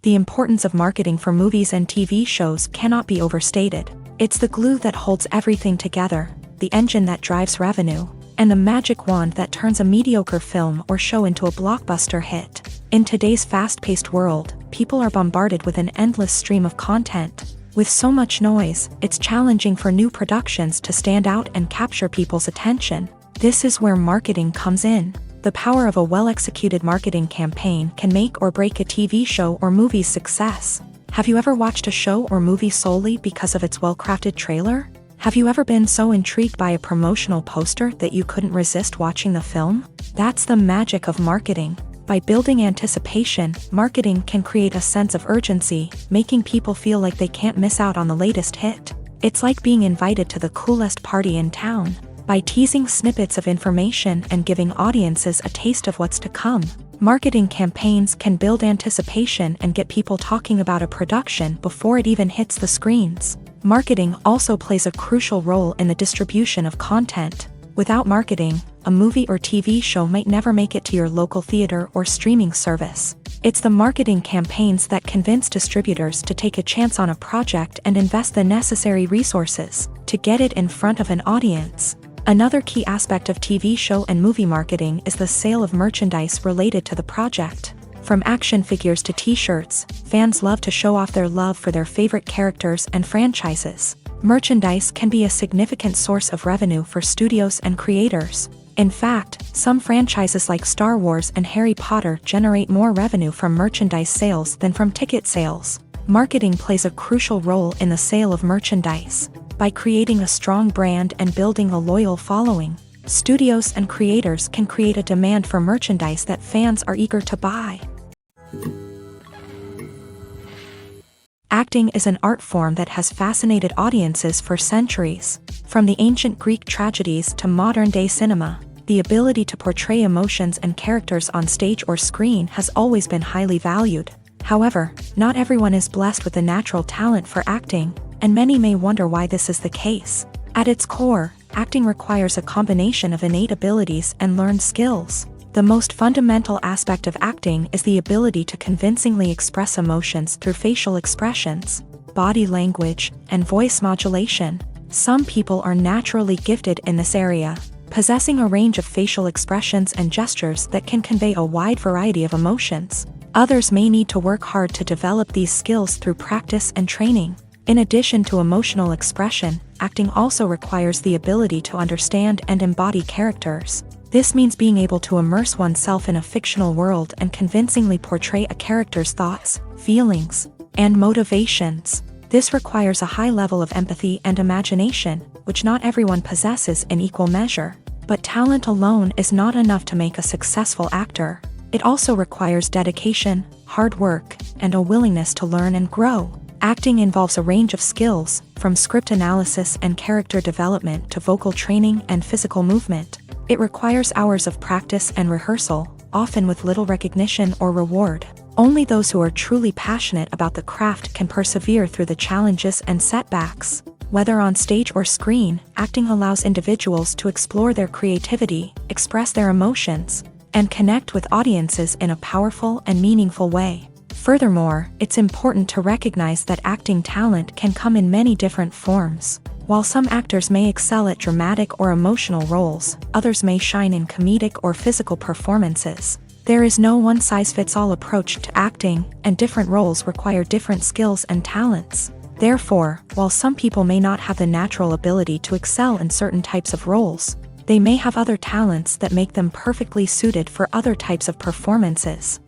The importance of marketing for movies and TV shows cannot be overstated. It's the glue that holds everything together, the engine that drives revenue, and the magic wand that turns a mediocre film or show into a blockbuster hit. In today's fast-paced world, people are bombarded with an endless stream of content. With so much noise, it's challenging for new productions to stand out and capture people's attention. This is where marketing comes in. The power of a well-executed marketing campaign can make or break a TV show or movie's success. Have you ever watched a show or movie solely because of its well-crafted trailer? Have you ever been so intrigued by a promotional poster that you couldn't resist watching the film? That's the magic of marketing. By building anticipation, marketing can create a sense of urgency, making people feel like they can't miss out on the latest hit. It's like being invited to the coolest party in town. By teasing snippets of information and giving audiences a taste of what's to come, marketing campaigns can build anticipation and get people talking about a production before it even hits the screens. Marketing also plays a crucial role in the distribution of content. Without marketing, a movie or TV show might never make it to your local theater or streaming service. It's the marketing campaigns that convince distributors to take a chance on a project and invest the necessary resources to get it in front of an audience. Another key aspect of TV show and movie marketing is the sale of merchandise related to the project. From action figures to t-shirts, fans love to show off their love for their favorite characters and franchises. Merchandise can be a significant source of revenue for studios and creators. In fact, some franchises like Star Wars and Harry Potter generate more revenue from merchandise sales than from ticket sales. Marketing plays a crucial role in the sale of merchandise. By creating a strong brand and building a loyal following, studios and creators can create a demand for merchandise that fans are eager to buy. Acting is an art form that has fascinated audiences for centuries. From the ancient Greek tragedies to modern-day cinema, the ability to portray emotions and characters on stage or screen has always been highly valued. However, not everyone is blessed with a natural talent for acting, and many may wonder why this is the case. At its core, acting requires a combination of innate abilities and learned skills. The most fundamental aspect of acting is the ability to convincingly express emotions through facial expressions, body language, and voice modulation. Some people are naturally gifted in this area, possessing a range of facial expressions and gestures that can convey a wide variety of emotions. Others may need to work hard to develop these skills through practice and training. In addition to emotional expression, acting also requires the ability to understand and embody characters. This means being able to immerse oneself in a fictional world and convincingly portray a character's thoughts, feelings, and motivations. This requires a high level of empathy and imagination, which not everyone possesses in equal measure. But talent alone is not enough to make a successful actor. It also requires dedication, hard work, and a willingness to learn and grow. Acting involves a range of skills, from script analysis and character development to vocal training and physical movement. It requires hours of practice and rehearsal, often with little recognition or reward. Only those who are truly passionate about the craft can persevere through the challenges and setbacks. Whether on stage or screen, acting allows individuals to explore their creativity, express their emotions, and connect with audiences in a powerful and meaningful way. Furthermore, it's important to recognize that acting talent can come in many different forms. While some actors may excel at dramatic or emotional roles, others may shine in comedic or physical performances. There is no one-size-fits-all approach to acting, and different roles require different skills and talents. Therefore, while some people may not have the natural ability to excel in certain types of roles, they may have other talents that make them perfectly suited for other types of performances.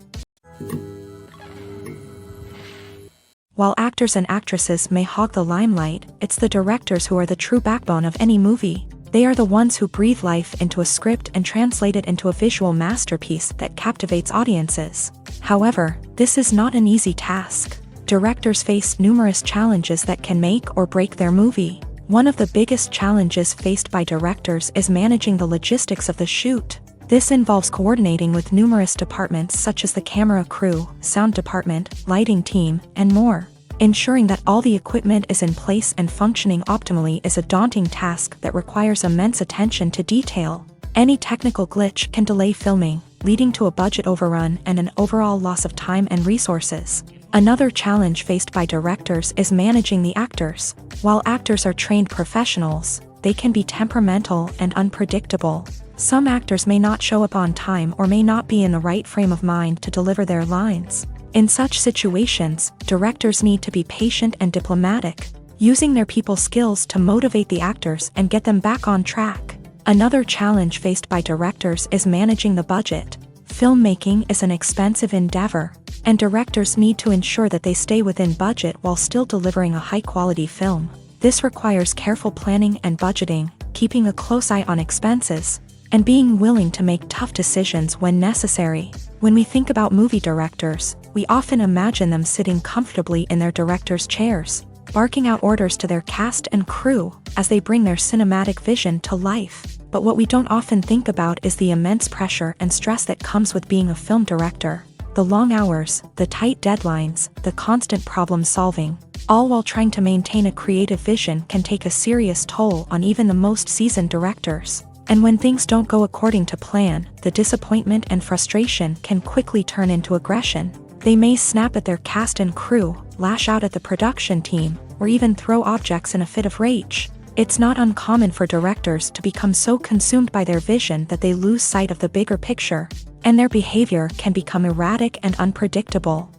While actors and actresses may hog the limelight, it's the directors who are the true backbone of any movie. They are the ones who breathe life into a script and translate it into a visual masterpiece that captivates audiences. However, this is not an easy task. Directors face numerous challenges that can make or break their movie. One of the biggest challenges faced by directors is managing the logistics of the shoot. This involves coordinating with numerous departments such as the camera crew, sound department, lighting team, and more. Ensuring that all the equipment is in place and functioning optimally is a daunting task that requires immense attention to detail. Any technical glitch can delay filming, leading to a budget overrun and an overall loss of time and resources. Another challenge faced by directors is managing the actors. While actors are trained professionals, they can be temperamental and unpredictable. Some actors may not show up on time or may not be in the right frame of mind to deliver their lines. In such situations, directors need to be patient and diplomatic, using their people skills to motivate the actors and get them back on track. Another challenge faced by directors is managing the budget. Filmmaking is an expensive endeavor, and directors need to ensure that they stay within budget while still delivering a high-quality film. This requires careful planning and budgeting, keeping a close eye on expenses, and being willing to make tough decisions when necessary. When we think about movie directors, we often imagine them sitting comfortably in their director's chairs, barking out orders to their cast and crew as they bring their cinematic vision to life. But what we don't often think about is the immense pressure and stress that comes with being a film director. The long hours, the tight deadlines, the constant problem solving, all while trying to maintain a creative vision can take a serious toll on even the most seasoned directors. And when things don't go according to plan, the disappointment and frustration can quickly turn into aggression. They may snap at their cast and crew, lash out at the production team, or even throw objects in a fit of rage. It's not uncommon for directors to become so consumed by their vision that they lose sight of the bigger picture, and their behavior can become erratic and unpredictable.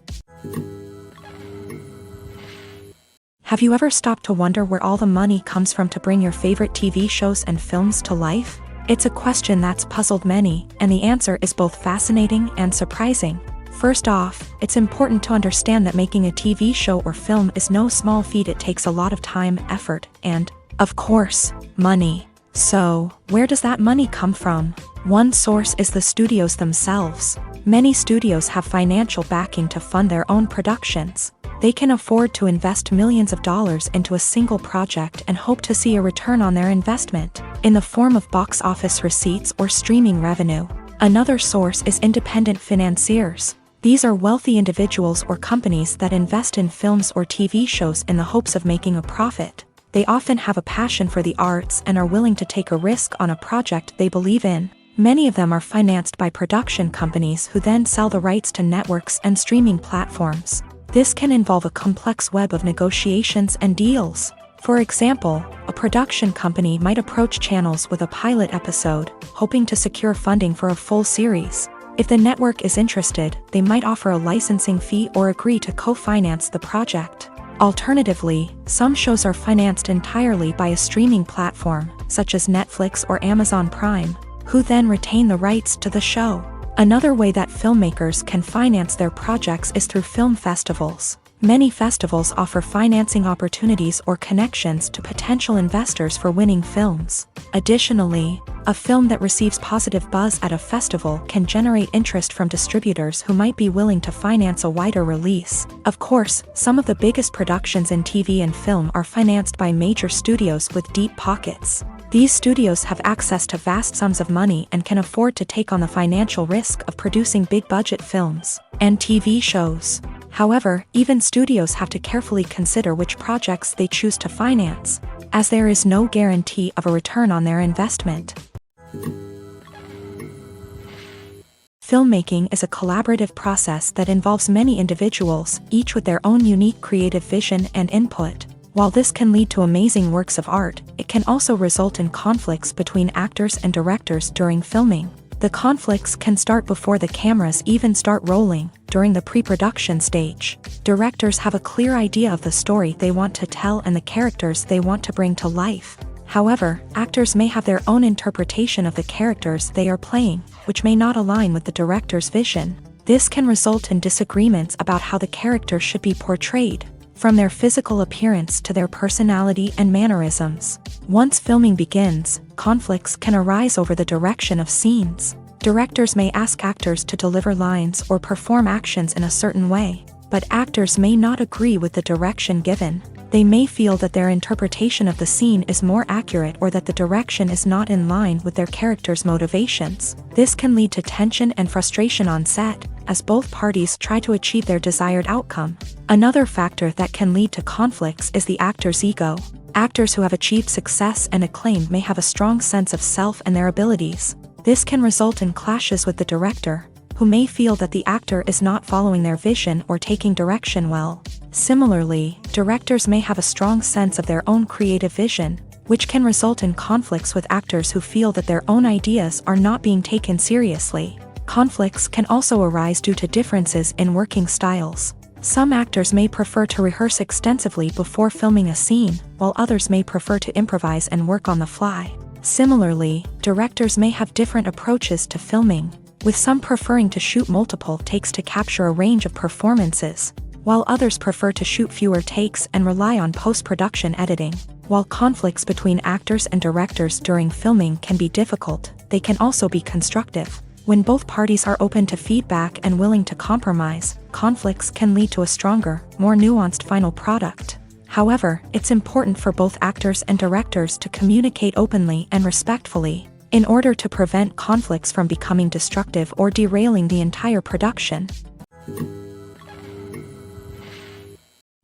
Have you ever stopped to wonder where all the money comes from to bring your favorite TV shows and films to life? It's a question that's puzzled many, and the answer is both fascinating and surprising. First off, it's important to understand that making a TV show or film is no small feat. It takes a lot of time, effort, and, of course, money. So, where does that money come from? One source is the studios themselves. Many studios have financial backing to fund their own productions. They can afford to invest millions of dollars into a single project and hope to see a return on their investment, in the form of box office receipts or streaming revenue. Another source is independent financiers. These are wealthy individuals or companies that invest in films or TV shows in the hopes of making a profit. They often have a passion for the arts and are willing to take a risk on a project they believe in. Many of them are financed by production companies who then sell the rights to networks and streaming platforms. This can involve a complex web of negotiations and deals. For example, a production company might approach channels with a pilot episode, hoping to secure funding for a full series. If the network is interested, they might offer a licensing fee or agree to co-finance the project. Alternatively, some shows are financed entirely by a streaming platform, such as Netflix or Amazon Prime, who then retain the rights to the show. Another way that filmmakers can finance their projects is through film festivals. Many festivals offer financing opportunities or connections to potential investors for winning films. Additionally, a film that receives positive buzz at a festival can generate interest from distributors who might be willing to finance a wider release. Of course, some of the biggest productions in TV and film are financed by major studios with deep pockets. These studios have access to vast sums of money and can afford to take on the financial risk of producing big-budget films and TV shows. However, even studios have to carefully consider which projects they choose to finance, as there is no guarantee of a return on their investment. Filmmaking is a collaborative process that involves many individuals, each with their own unique creative vision and input. While this can lead to amazing works of art, it can also result in conflicts between actors and directors during filming. The conflicts can start before the cameras even start rolling, during the pre-production stage. Directors have a clear idea of the story they want to tell and the characters they want to bring to life. However, actors may have their own interpretation of the characters they are playing, which may not align with the director's vision. This can result in disagreements about how the character should be portrayed, from their physical appearance to their personality and mannerisms. Once filming begins, conflicts can arise over the direction of scenes. Directors may ask actors to deliver lines or perform actions in a certain way, but actors may not agree with the direction given. They may feel that their interpretation of the scene is more accurate or that the direction is not in line with their character's motivations. This can lead to tension and frustration on set, as both parties try to achieve their desired outcome. Another factor that can lead to conflicts is the actor's ego. Actors who have achieved success and acclaim may have a strong sense of self and their abilities. This can result in clashes with the director, who may feel that the actor is not following their vision or taking direction well. Similarly, directors may have a strong sense of their own creative vision, which can result in conflicts with actors who feel that their own ideas are not being taken seriously. Conflicts can also arise due to differences in working styles. Some actors may prefer to rehearse extensively before filming a scene, while others may prefer to improvise and work on the fly. Similarly, directors may have different approaches to filming, with some preferring to shoot multiple takes to capture a range of performances, while others prefer to shoot fewer takes and rely on post-production editing. While conflicts between actors and directors during filming can be difficult, they can also be constructive. When both parties are open to feedback and willing to compromise, conflicts can lead to a stronger, more nuanced final product. However, it's important for both actors and directors to communicate openly and respectfully, in order to prevent conflicts from becoming destructive or derailing the entire production.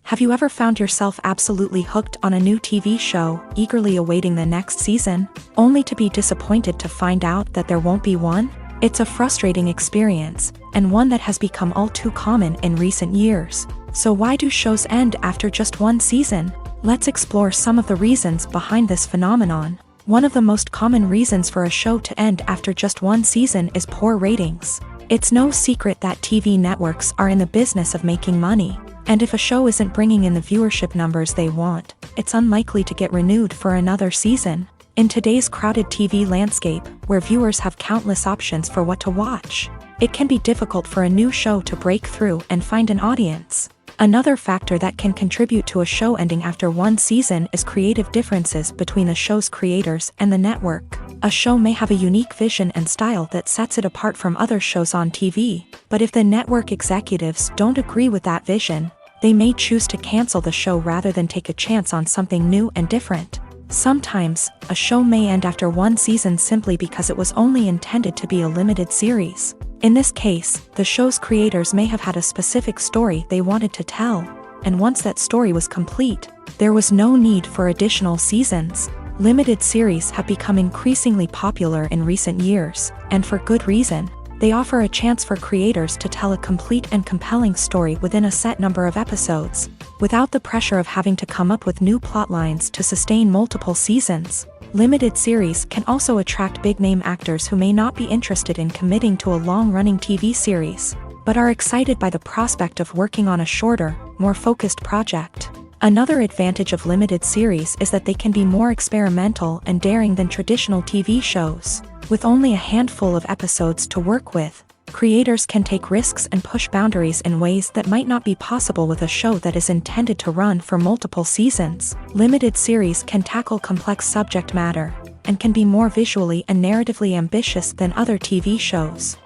Have you ever found yourself absolutely hooked on a new TV show, eagerly awaiting the next season, only to be disappointed to find out that there won't be one? It's a frustrating experience, and one that has become all too common in recent years. So why do shows end after just one season? Let's explore some of the reasons behind this phenomenon. One of the most common reasons for a show to end after just one season is poor ratings. It's no secret that TV networks are in the business of making money, and if a show isn't bringing in the viewership numbers they want, it's unlikely to get renewed for another season. In today's crowded TV landscape, where viewers have countless options for what to watch, it can be difficult for a new show to break through and find an audience. Another factor that can contribute to a show ending after one season is creative differences between the show's creators and the network. A show may have a unique vision and style that sets it apart from other shows on TV, but if the network executives don't agree with that vision, they may choose to cancel the show rather than take a chance on something new and different. Sometimes, a show may end after one season simply because it was only intended to be a limited series. In this case, the show's creators may have had a specific story they wanted to tell, and once that story was complete, there was no need for additional seasons. Limited series have become increasingly popular in recent years, and for good reason. They offer a chance for creators to tell a complete and compelling story within a set number of episodes, without the pressure of having to come up with new plotlines to sustain multiple seasons. Limited series can also attract big-name actors who may not be interested in committing to a long-running TV series, but are excited by the prospect of working on a shorter, more focused project. Another advantage of limited series is that they can be more experimental and daring than traditional TV shows. With only a handful of episodes to work with, creators can take risks and push boundaries in ways that might not be possible with a show that is intended to run for multiple seasons. Limited series can tackle complex subject matter, and can be more visually and narratively ambitious than other TV shows.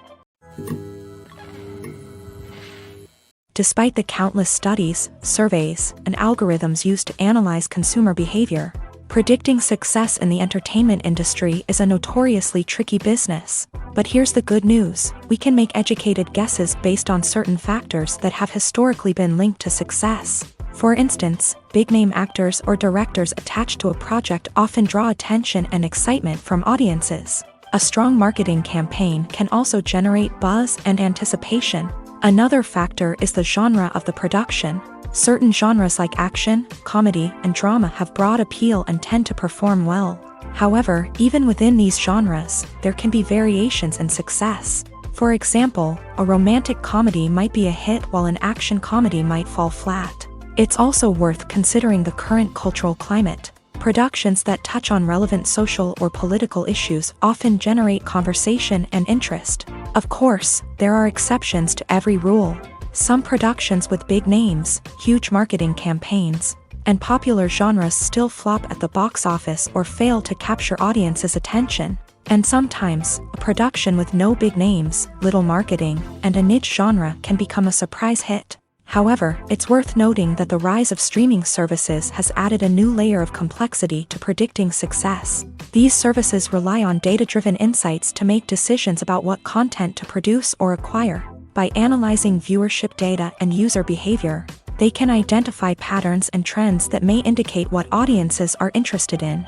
Despite the countless studies, surveys, and algorithms used to analyze consumer behavior, predicting success in the entertainment industry is a notoriously tricky business. But here's the good news: we can make educated guesses based on certain factors that have historically been linked to success. For instance, big-name actors or directors attached to a project often draw attention and excitement from audiences. A strong marketing campaign can also generate buzz and anticipation. Another factor is the genre of the production. Certain genres like action, comedy, and drama have broad appeal and tend to perform well. However, even within these genres, there can be variations in success. For example, a romantic comedy might be a hit while an action comedy might fall flat. It's also worth considering the current cultural climate. Productions that touch on relevant social or political issues often generate conversation and interest. Of course, there are exceptions to every rule. Some productions with big names, huge marketing campaigns, and popular genres still flop at the box office or fail to capture audiences' attention. And sometimes, a production with no big names, little marketing, and a niche genre can become a surprise hit. However, it's worth noting that the rise of streaming services has added a new layer of complexity to predicting success. These services rely on data-driven insights to make decisions about what content to produce or acquire. By analyzing viewership data and user behavior, they can identify patterns and trends that may indicate what audiences are interested in.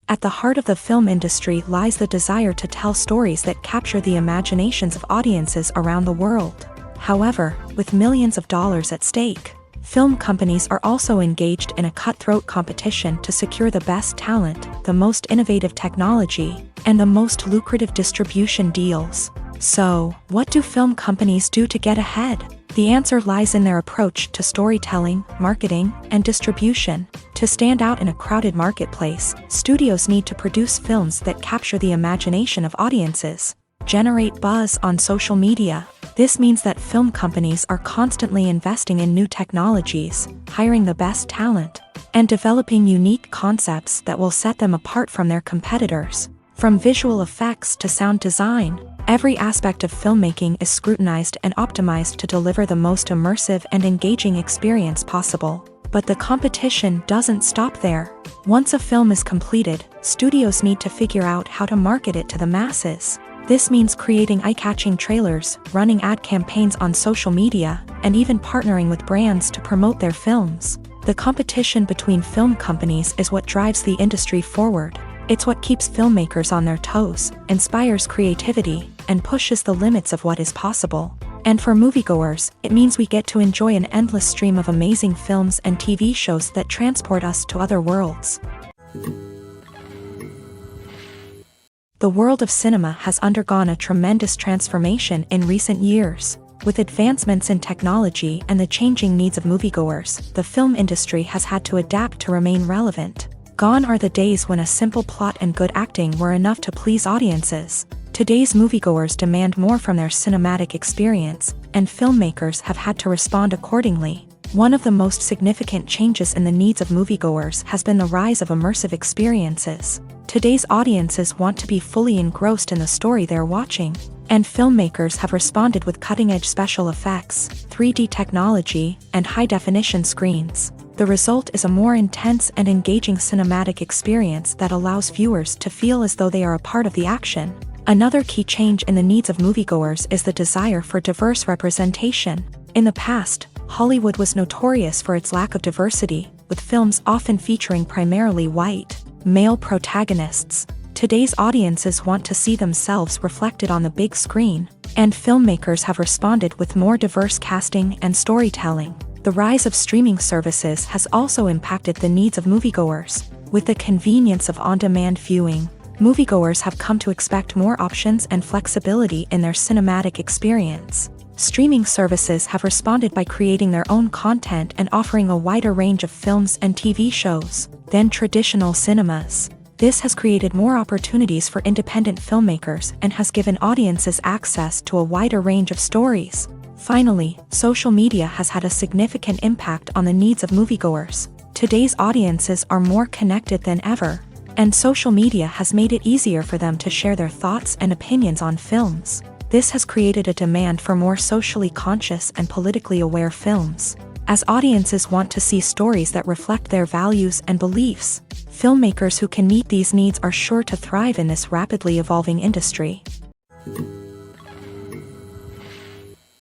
At the heart of the film industry lies the desire to tell stories that capture the imaginations of audiences around the world. However, with millions of dollars at stake, film companies are also engaged in a cutthroat competition to secure the best talent, the most innovative technology, and the most lucrative distribution deals. So, what do film companies do to get ahead? The answer lies in their approach to storytelling, marketing, and distribution. To stand out in a crowded marketplace, studios need to produce films that capture the imagination of audiences, generate buzz on social media. This means that film companies are constantly investing in new technologies, hiring the best talent, and developing unique concepts that will set them apart from their competitors. From visual effects to sound design, every aspect of filmmaking is scrutinized and optimized to deliver the most immersive and engaging experience possible. But the competition doesn't stop there. Once a film is completed, studios need to figure out how to market it to the masses. This means creating eye-catching trailers, running ad campaigns on social media, and even partnering with brands to promote their films. The competition between film companies is what drives the industry forward. It's what keeps filmmakers on their toes, inspires creativity, and pushes the limits of what is possible. And for moviegoers, it means we get to enjoy an endless stream of amazing films and TV shows that transport us to other worlds. The world of cinema has undergone a tremendous transformation in recent years. With advancements in technology and the changing needs of moviegoers, the film industry has had to adapt to remain relevant. Gone are the days when a simple plot and good acting were enough to please audiences. Today's moviegoers demand more from their cinematic experience, and filmmakers have had to respond accordingly. One of the most significant changes in the needs of moviegoers has been the rise of immersive experiences. Today's audiences want to be fully engrossed in the story they're watching, and filmmakers have responded with cutting-edge special effects, 3D technology, and high-definition screens. The result is a more intense and engaging cinematic experience that allows viewers to feel as though they are a part of the action. Another key change in the needs of moviegoers is the desire for diverse representation. In the past, Hollywood was notorious for its lack of diversity, with films often featuring primarily white, male protagonists. Today's audiences want to see themselves reflected on the big screen, and filmmakers have responded with more diverse casting and storytelling. The rise of streaming services has also impacted the needs of moviegoers. With the convenience of on-demand viewing, moviegoers have come to expect more options and flexibility in their cinematic experience. Streaming services have responded by creating their own content and offering a wider range of films and TV shows than traditional cinemas. This has created more opportunities for independent filmmakers and has given audiences access to a wider range of stories. Finally, social media has had a significant impact on the needs of moviegoers. Today's audiences are more connected than ever, and social media has made it easier for them to share their thoughts and opinions on films. This has created a demand for more socially conscious and politically aware films. As audiences want to see stories that reflect their values and beliefs, filmmakers who can meet these needs are sure to thrive in this rapidly evolving industry.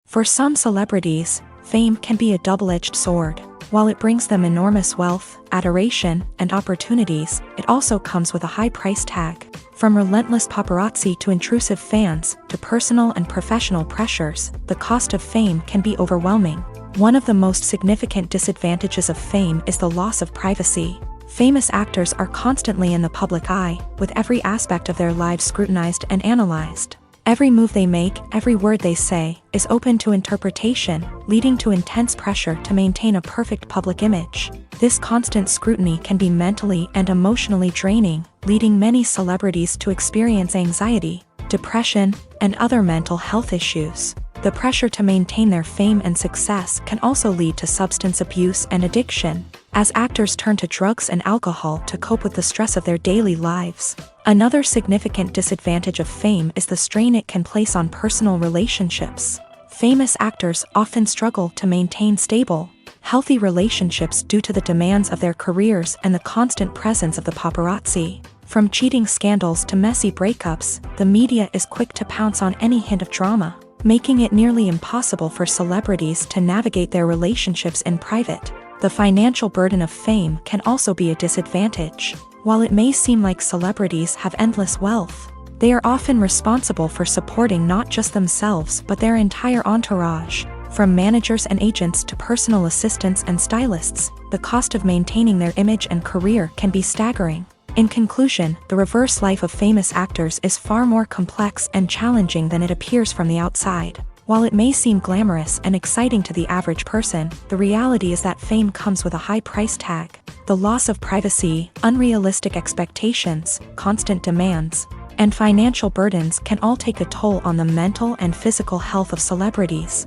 For some celebrities, fame can be a double-edged sword. While it brings them enormous wealth, adoration, and opportunities, it also comes with a high price tag. From relentless paparazzi to intrusive fans, to personal and professional pressures, the cost of fame can be overwhelming. One of the most significant disadvantages of fame is the loss of privacy. Famous actors are constantly in the public eye, with every aspect of their lives scrutinized and analyzed. Every move they make, every word they say, is open to interpretation, leading to intense pressure to maintain a perfect public image. This constant scrutiny can be mentally and emotionally draining, leading many celebrities to experience anxiety, depression, and other mental health issues. The pressure to maintain their fame and success can also lead to substance abuse and addiction, as actors turn to drugs and alcohol to cope with the stress of their daily lives. Another significant disadvantage of fame is the strain it can place on personal relationships. Famous actors often struggle to maintain stable, healthy relationships due to the demands of their careers and the constant presence of the paparazzi. From cheating scandals to messy breakups, the media is quick to pounce on any hint of drama, making it nearly impossible for celebrities to navigate their relationships in private. The financial burden of fame can also be a disadvantage. While it may seem like celebrities have endless wealth, they are often responsible for supporting not just themselves but their entire entourage. From managers and agents to personal assistants and stylists, the cost of maintaining their image and career can be staggering. In conclusion, the reverse life of famous actors is far more complex and challenging than it appears from the outside. While it may seem glamorous and exciting to the average person, the reality is that fame comes with a high price tag. The loss of privacy, unrealistic expectations, constant demands, and financial burdens can all take a toll on the mental and physical health of celebrities.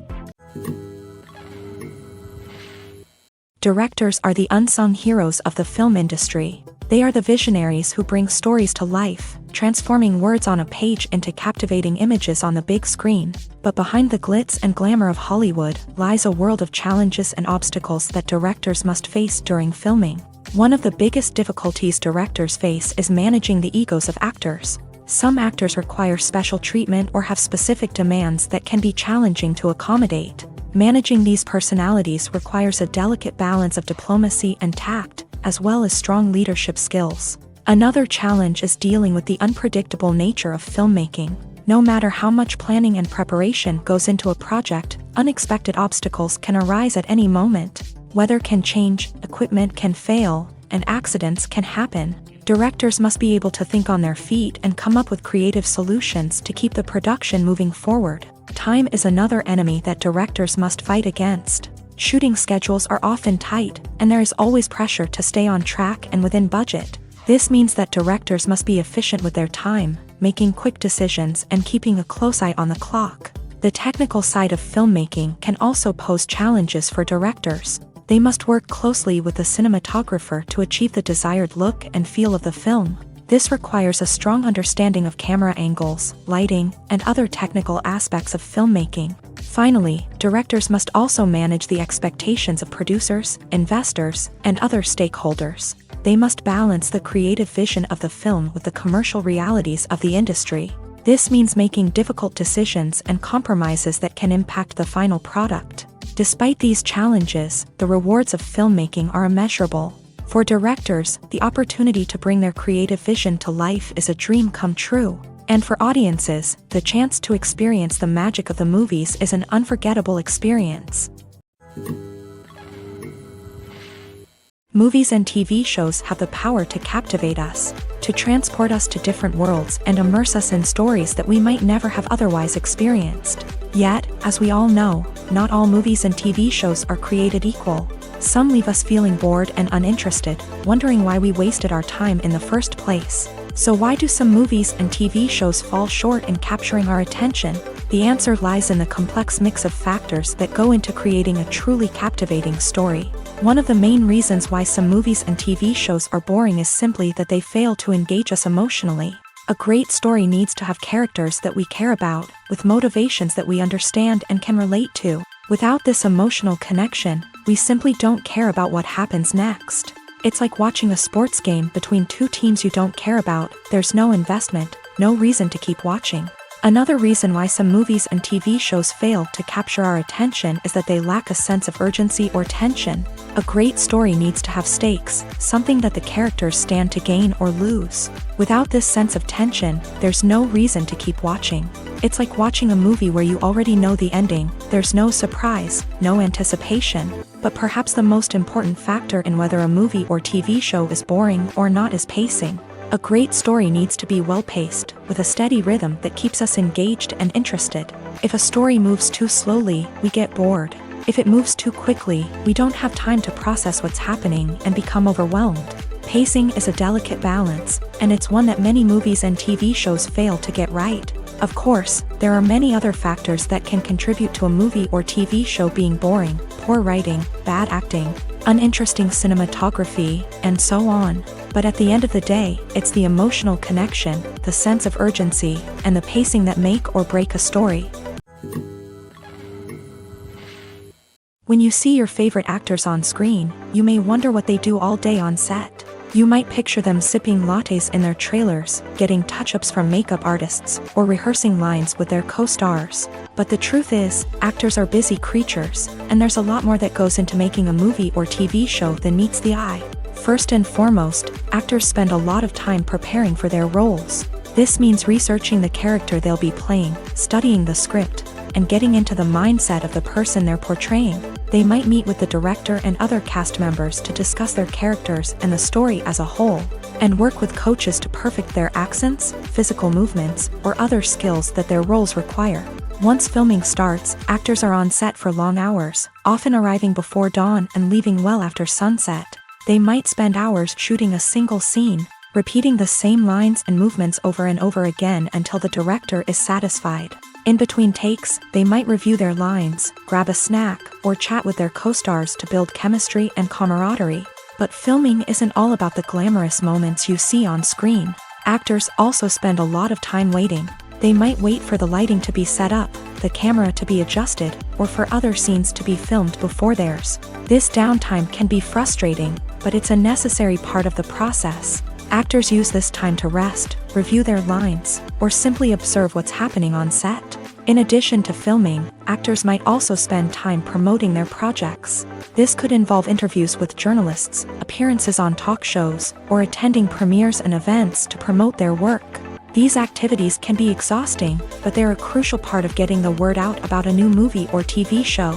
Directors are the unsung heroes of the film industry. They are the visionaries who bring stories to life, transforming words on a page into captivating images on the big screen. But behind the glitz and glamour of Hollywood lies a world of challenges and obstacles that directors must face during filming. One of the biggest difficulties directors face is managing the egos of actors. Some actors require special treatment or have specific demands that can be challenging to accommodate. Managing these personalities requires a delicate balance of diplomacy and tact, as well as strong leadership skills. Another challenge is dealing with the unpredictable nature of filmmaking. No matter how much planning and preparation goes into a project, unexpected obstacles can arise at any moment. Weather can change, equipment can fail, and accidents can happen. Directors must be able to think on their feet and come up with creative solutions to keep the production moving forward. Time is another enemy that directors must fight against. Shooting schedules are often tight, and there is always pressure to stay on track and within budget. This means that directors must be efficient with their time, making quick decisions and keeping a close eye on the clock. The technical side of filmmaking can also pose challenges for directors. They must work closely with the cinematographer to achieve the desired look and feel of the film. This requires a strong understanding of camera angles, lighting, and other technical aspects of filmmaking. Finally, directors must also manage the expectations of producers, investors, and other stakeholders. They must balance the creative vision of the film with the commercial realities of the industry. This means making difficult decisions and compromises that can impact the final product. Despite these challenges, the rewards of filmmaking are immeasurable. For directors, the opportunity to bring their creative vision to life is a dream come true. And for audiences, the chance to experience the magic of the movies is an unforgettable experience. Movies and TV shows have the power to captivate us, to transport us to different worlds and immerse us in stories that we might never have otherwise experienced. Yet, as we all know, not all movies and TV shows are created equal. Some leave us feeling bored and uninterested, wondering why we wasted our time in the first place. So why do some movies and TV shows fall short in capturing our attention? The answer lies in the complex mix of factors that go into creating a truly captivating story. One of the main reasons why some movies and TV shows are boring is simply that they fail to engage us emotionally. A great story needs to have characters that we care about, with motivations that we understand and can relate to. Without this emotional connection, we simply don't care about what happens next. It's like watching a sports game between two teams you don't care about. There's no investment, no reason to keep watching. Another reason why some movies and TV shows fail to capture our attention is that they lack a sense of urgency or tension. A great story needs to have stakes, something that the characters stand to gain or lose. Without this sense of tension, there's no reason to keep watching. It's like watching a movie where you already know the ending. There's no surprise, no anticipation. But perhaps the most important factor in whether a movie or TV show is boring or not is pacing. A great story needs to be well-paced, with a steady rhythm that keeps us engaged and interested. If a story moves too slowly, we get bored. If it moves too quickly, we don't have time to process what's happening and become overwhelmed. Pacing is a delicate balance, and it's one that many movies and TV shows fail to get right. Of course, there are many other factors that can contribute to a movie or TV show being boring: poor writing, bad acting, uninteresting cinematography, and so on. But at the end of the day, it's the emotional connection, the sense of urgency, and the pacing that make or break a story. When you see your favorite actors on screen, you may wonder what they do all day on set. You might picture them sipping lattes in their trailers, getting touch-ups from makeup artists, or rehearsing lines with their co-stars. But the truth is, actors are busy creatures, and there's a lot more that goes into making a movie or TV show than meets the eye. First and foremost, actors spend a lot of time preparing for their roles. This means researching the character they'll be playing, studying the script, and getting into the mindset of the person they're portraying. They might meet with the director and other cast members to discuss their characters and the story as a whole, and work with coaches to perfect their accents, physical movements, or other skills that their roles require. Once filming starts, actors are on set for long hours, often arriving before dawn and leaving well after sunset. They might spend hours shooting a single scene, repeating the same lines and movements over and over again until the director is satisfied. In between takes, they might review their lines, grab a snack, or chat with their co-stars to build chemistry and camaraderie. But filming isn't all about the glamorous moments you see on screen. Actors also spend a lot of time waiting. They might wait for the lighting to be set up, the camera to be adjusted, or for other scenes to be filmed before theirs. This downtime can be frustrating, but it's a necessary part of the process. Actors use this time to rest, review their lines, or simply observe what's happening on set. In addition to filming, actors might also spend time promoting their projects. This could involve interviews with journalists, appearances on talk shows, or attending premieres and events to promote their work. These activities can be exhausting, but they're a crucial part of getting the word out about a new movie or TV show.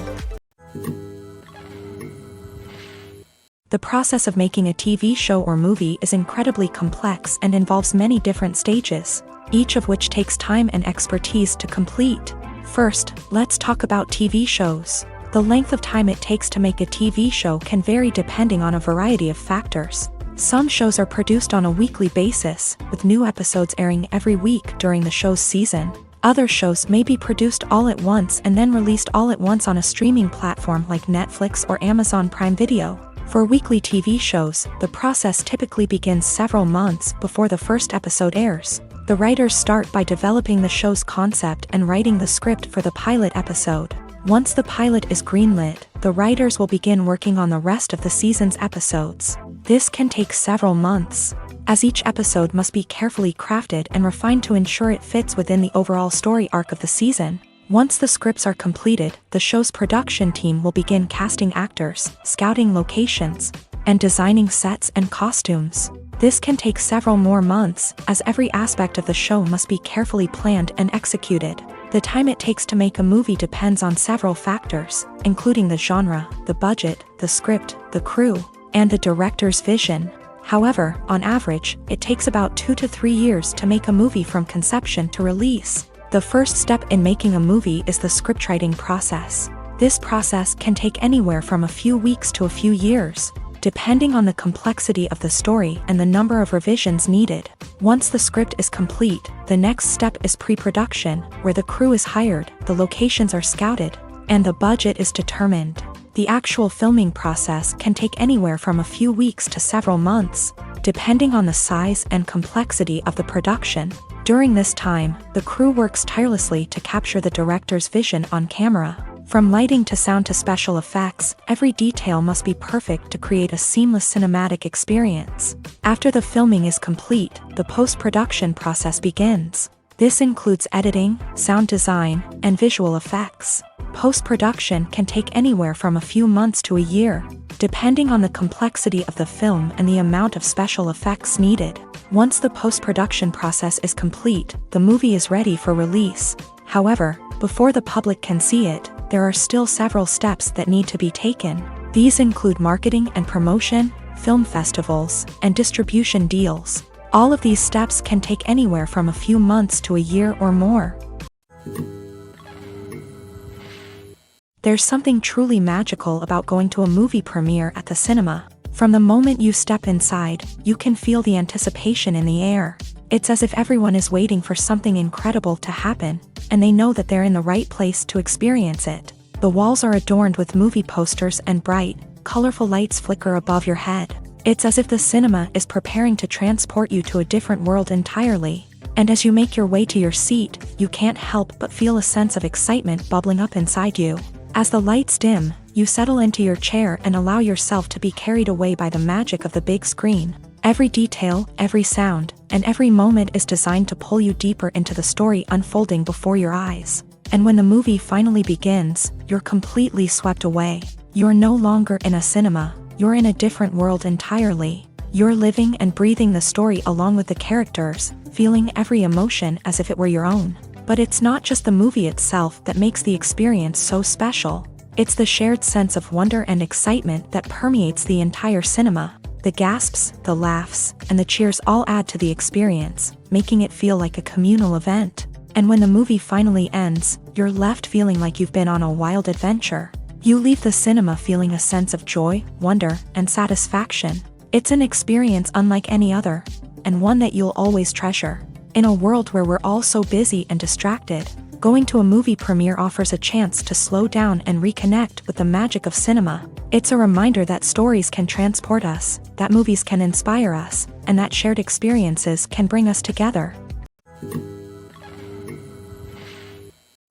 The process of making a TV show or movie is incredibly complex and involves many different stages, each of which takes time and expertise to complete. First, let's talk about TV shows. The length of time it takes to make a TV show can vary depending on a variety of factors. Some shows are produced on a weekly basis, with new episodes airing every week during the show's season. Other shows may be produced all at once and then released all at once on a streaming platform like Netflix or Amazon Prime Video. For weekly TV shows, the process typically begins several months before the first episode airs. The writers start by developing the show's concept and writing the script for the pilot episode. Once the pilot is greenlit, the writers will begin working on the rest of the season's episodes. This can take several months, as each episode must be carefully crafted and refined to ensure it fits within the overall story arc of the season. Once the scripts are completed, the show's production team will begin casting actors, scouting locations, and designing sets and costumes. This can take several more months, as every aspect of the show must be carefully planned and executed. The time it takes to make a movie depends on several factors, including the genre, the budget, the script, the crew, and the director's vision. However, on average, it takes about 2 to 3 years to make a movie from conception to release. The first step in making a movie is the scriptwriting process. This process can take anywhere from a few weeks to a few years, depending on the complexity of the story and the number of revisions needed. Once the script is complete, the next step is pre-production, where the crew is hired, the locations are scouted, and the budget is determined. The actual filming process can take anywhere from a few weeks to several months, depending on the size and complexity of the production. During this time, the crew works tirelessly to capture the director's vision on camera. From lighting to sound to special effects, every detail must be perfect to create a seamless cinematic experience. After the filming is complete, the post-production process begins. This includes editing, sound design, and visual effects. Post-production can take anywhere from a few months to a year, depending on the complexity of the film and the amount of special effects needed. Once the post-production process is complete, the movie is ready for release. However, before the public can see it, there are still several steps that need to be taken. These include marketing and promotion, film festivals, and distribution deals. All of these steps can take anywhere from a few months to a year or more. There's something truly magical about going to a movie premiere at the cinema. From the moment you step inside, you can feel the anticipation in the air. It's as if everyone is waiting for something incredible to happen, and they know that they're in the right place to experience it. The walls are adorned with movie posters and bright, colorful lights flicker above your head. It's as if the cinema is preparing to transport you to a different world entirely. And as you make your way to your seat, you can't help but feel a sense of excitement bubbling up inside you. As the lights dim, you settle into your chair and allow yourself to be carried away by the magic of the big screen. Every detail, every sound, and every moment is designed to pull you deeper into the story unfolding before your eyes. And when the movie finally begins, you're completely swept away. You're no longer in a cinema, you're in a different world entirely. You're living and breathing the story along with the characters, feeling every emotion as if it were your own. But it's not just the movie itself that makes the experience so special. It's the shared sense of wonder and excitement that permeates the entire cinema. The gasps, the laughs, and the cheers all add to the experience, making it feel like a communal event. And when the movie finally ends, you're left feeling like you've been on a wild adventure. You leave the cinema feeling a sense of joy, wonder, and satisfaction. It's an experience unlike any other, and one that you'll always treasure. In a world where we're all so busy and distracted, going to a movie premiere offers a chance to slow down and reconnect with the magic of cinema. It's a reminder that stories can transport us, that movies can inspire us, and that shared experiences can bring us together.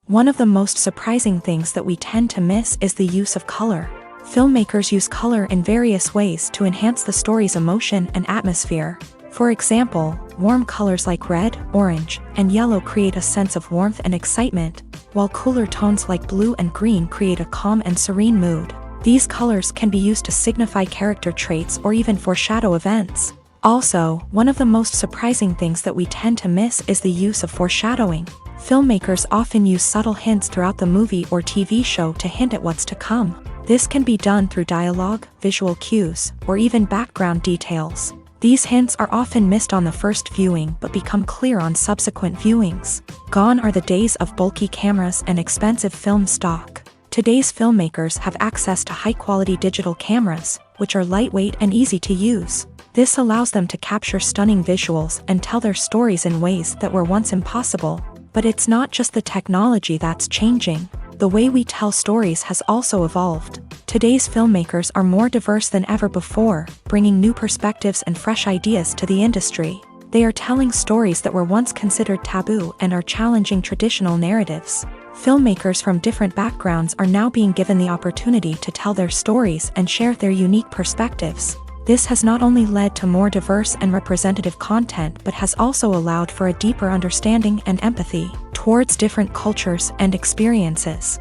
One of the most surprising things that we tend to miss is the use of color. Filmmakers use color in various ways to enhance the story's emotion and atmosphere. For example, warm colors like red, orange, and yellow create a sense of warmth and excitement, while cooler tones like blue and green create a calm and serene mood. These colors can be used to signify character traits or even foreshadow events. Also, one of the most surprising things that we tend to miss is the use of foreshadowing. Filmmakers often use subtle hints throughout the movie or TV show to hint at what's to come. This can be done through dialogue, visual cues, or even background details. These hints are often missed on the first viewing but become clear on subsequent viewings. Gone are the days of bulky cameras and expensive film stock. Today's filmmakers have access to high-quality digital cameras, which are lightweight and easy to use. This allows them to capture stunning visuals and tell their stories in ways that were once impossible. But it's not just the technology that's changing. The way we tell stories has also evolved. Today's filmmakers are more diverse than ever before, bringing new perspectives and fresh ideas to the industry. They are telling stories that were once considered taboo and are challenging traditional narratives. Filmmakers from different backgrounds are now being given the opportunity to tell their stories and share their unique perspectives. This has not only led to more diverse and representative content but has also allowed for a deeper understanding and empathy towards different cultures and experiences.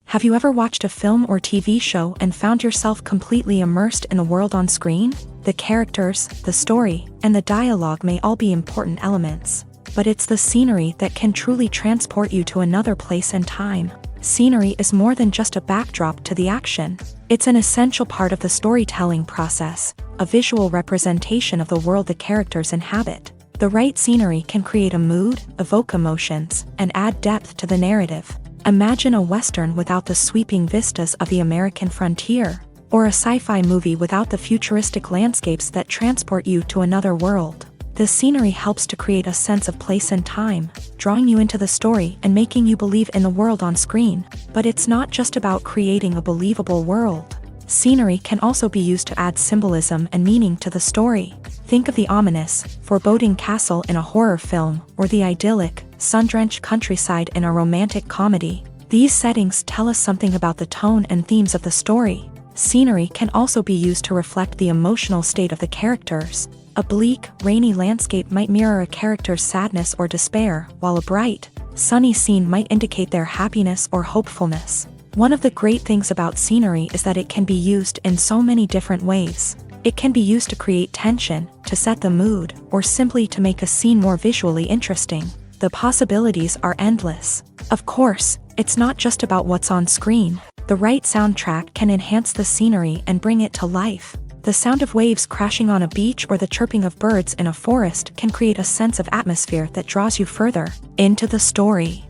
Have you ever watched a film or TV show and found yourself completely immersed in the world on screen? The characters, the story, and the dialogue may all be important elements, but it's the scenery that can truly transport you to another place and time. Scenery is more than just a backdrop to the action. It's an essential part of the storytelling process, a visual representation of the world the characters inhabit. The right scenery can create a mood, evoke emotions, and add depth to the narrative. Imagine a Western without the sweeping vistas of the American frontier, or a sci-fi movie without the futuristic landscapes that transport you to another world. The scenery helps to create a sense of place and time, drawing you into the story and making you believe in the world on screen. But it's not just about creating a believable world. Scenery can also be used to add symbolism and meaning to the story. Think of the ominous, foreboding castle in a horror film, or the idyllic, sun-drenched countryside in a romantic comedy. These settings tell us something about the tone and themes of the story. Scenery can also be used to reflect the emotional state of the characters. A bleak, rainy landscape might mirror a character's sadness or despair, while a bright, sunny scene might indicate their happiness or hopefulness. One of the great things about scenery is that it can be used in so many different ways. It can be used to create tension, to set the mood, or simply to make a scene more visually interesting. The possibilities are endless. Of course, it's not just about what's on screen. The right soundtrack can enhance the scenery and bring it to life. The sound of waves crashing on a beach or the chirping of birds in a forest can create a sense of atmosphere that draws you further into the story.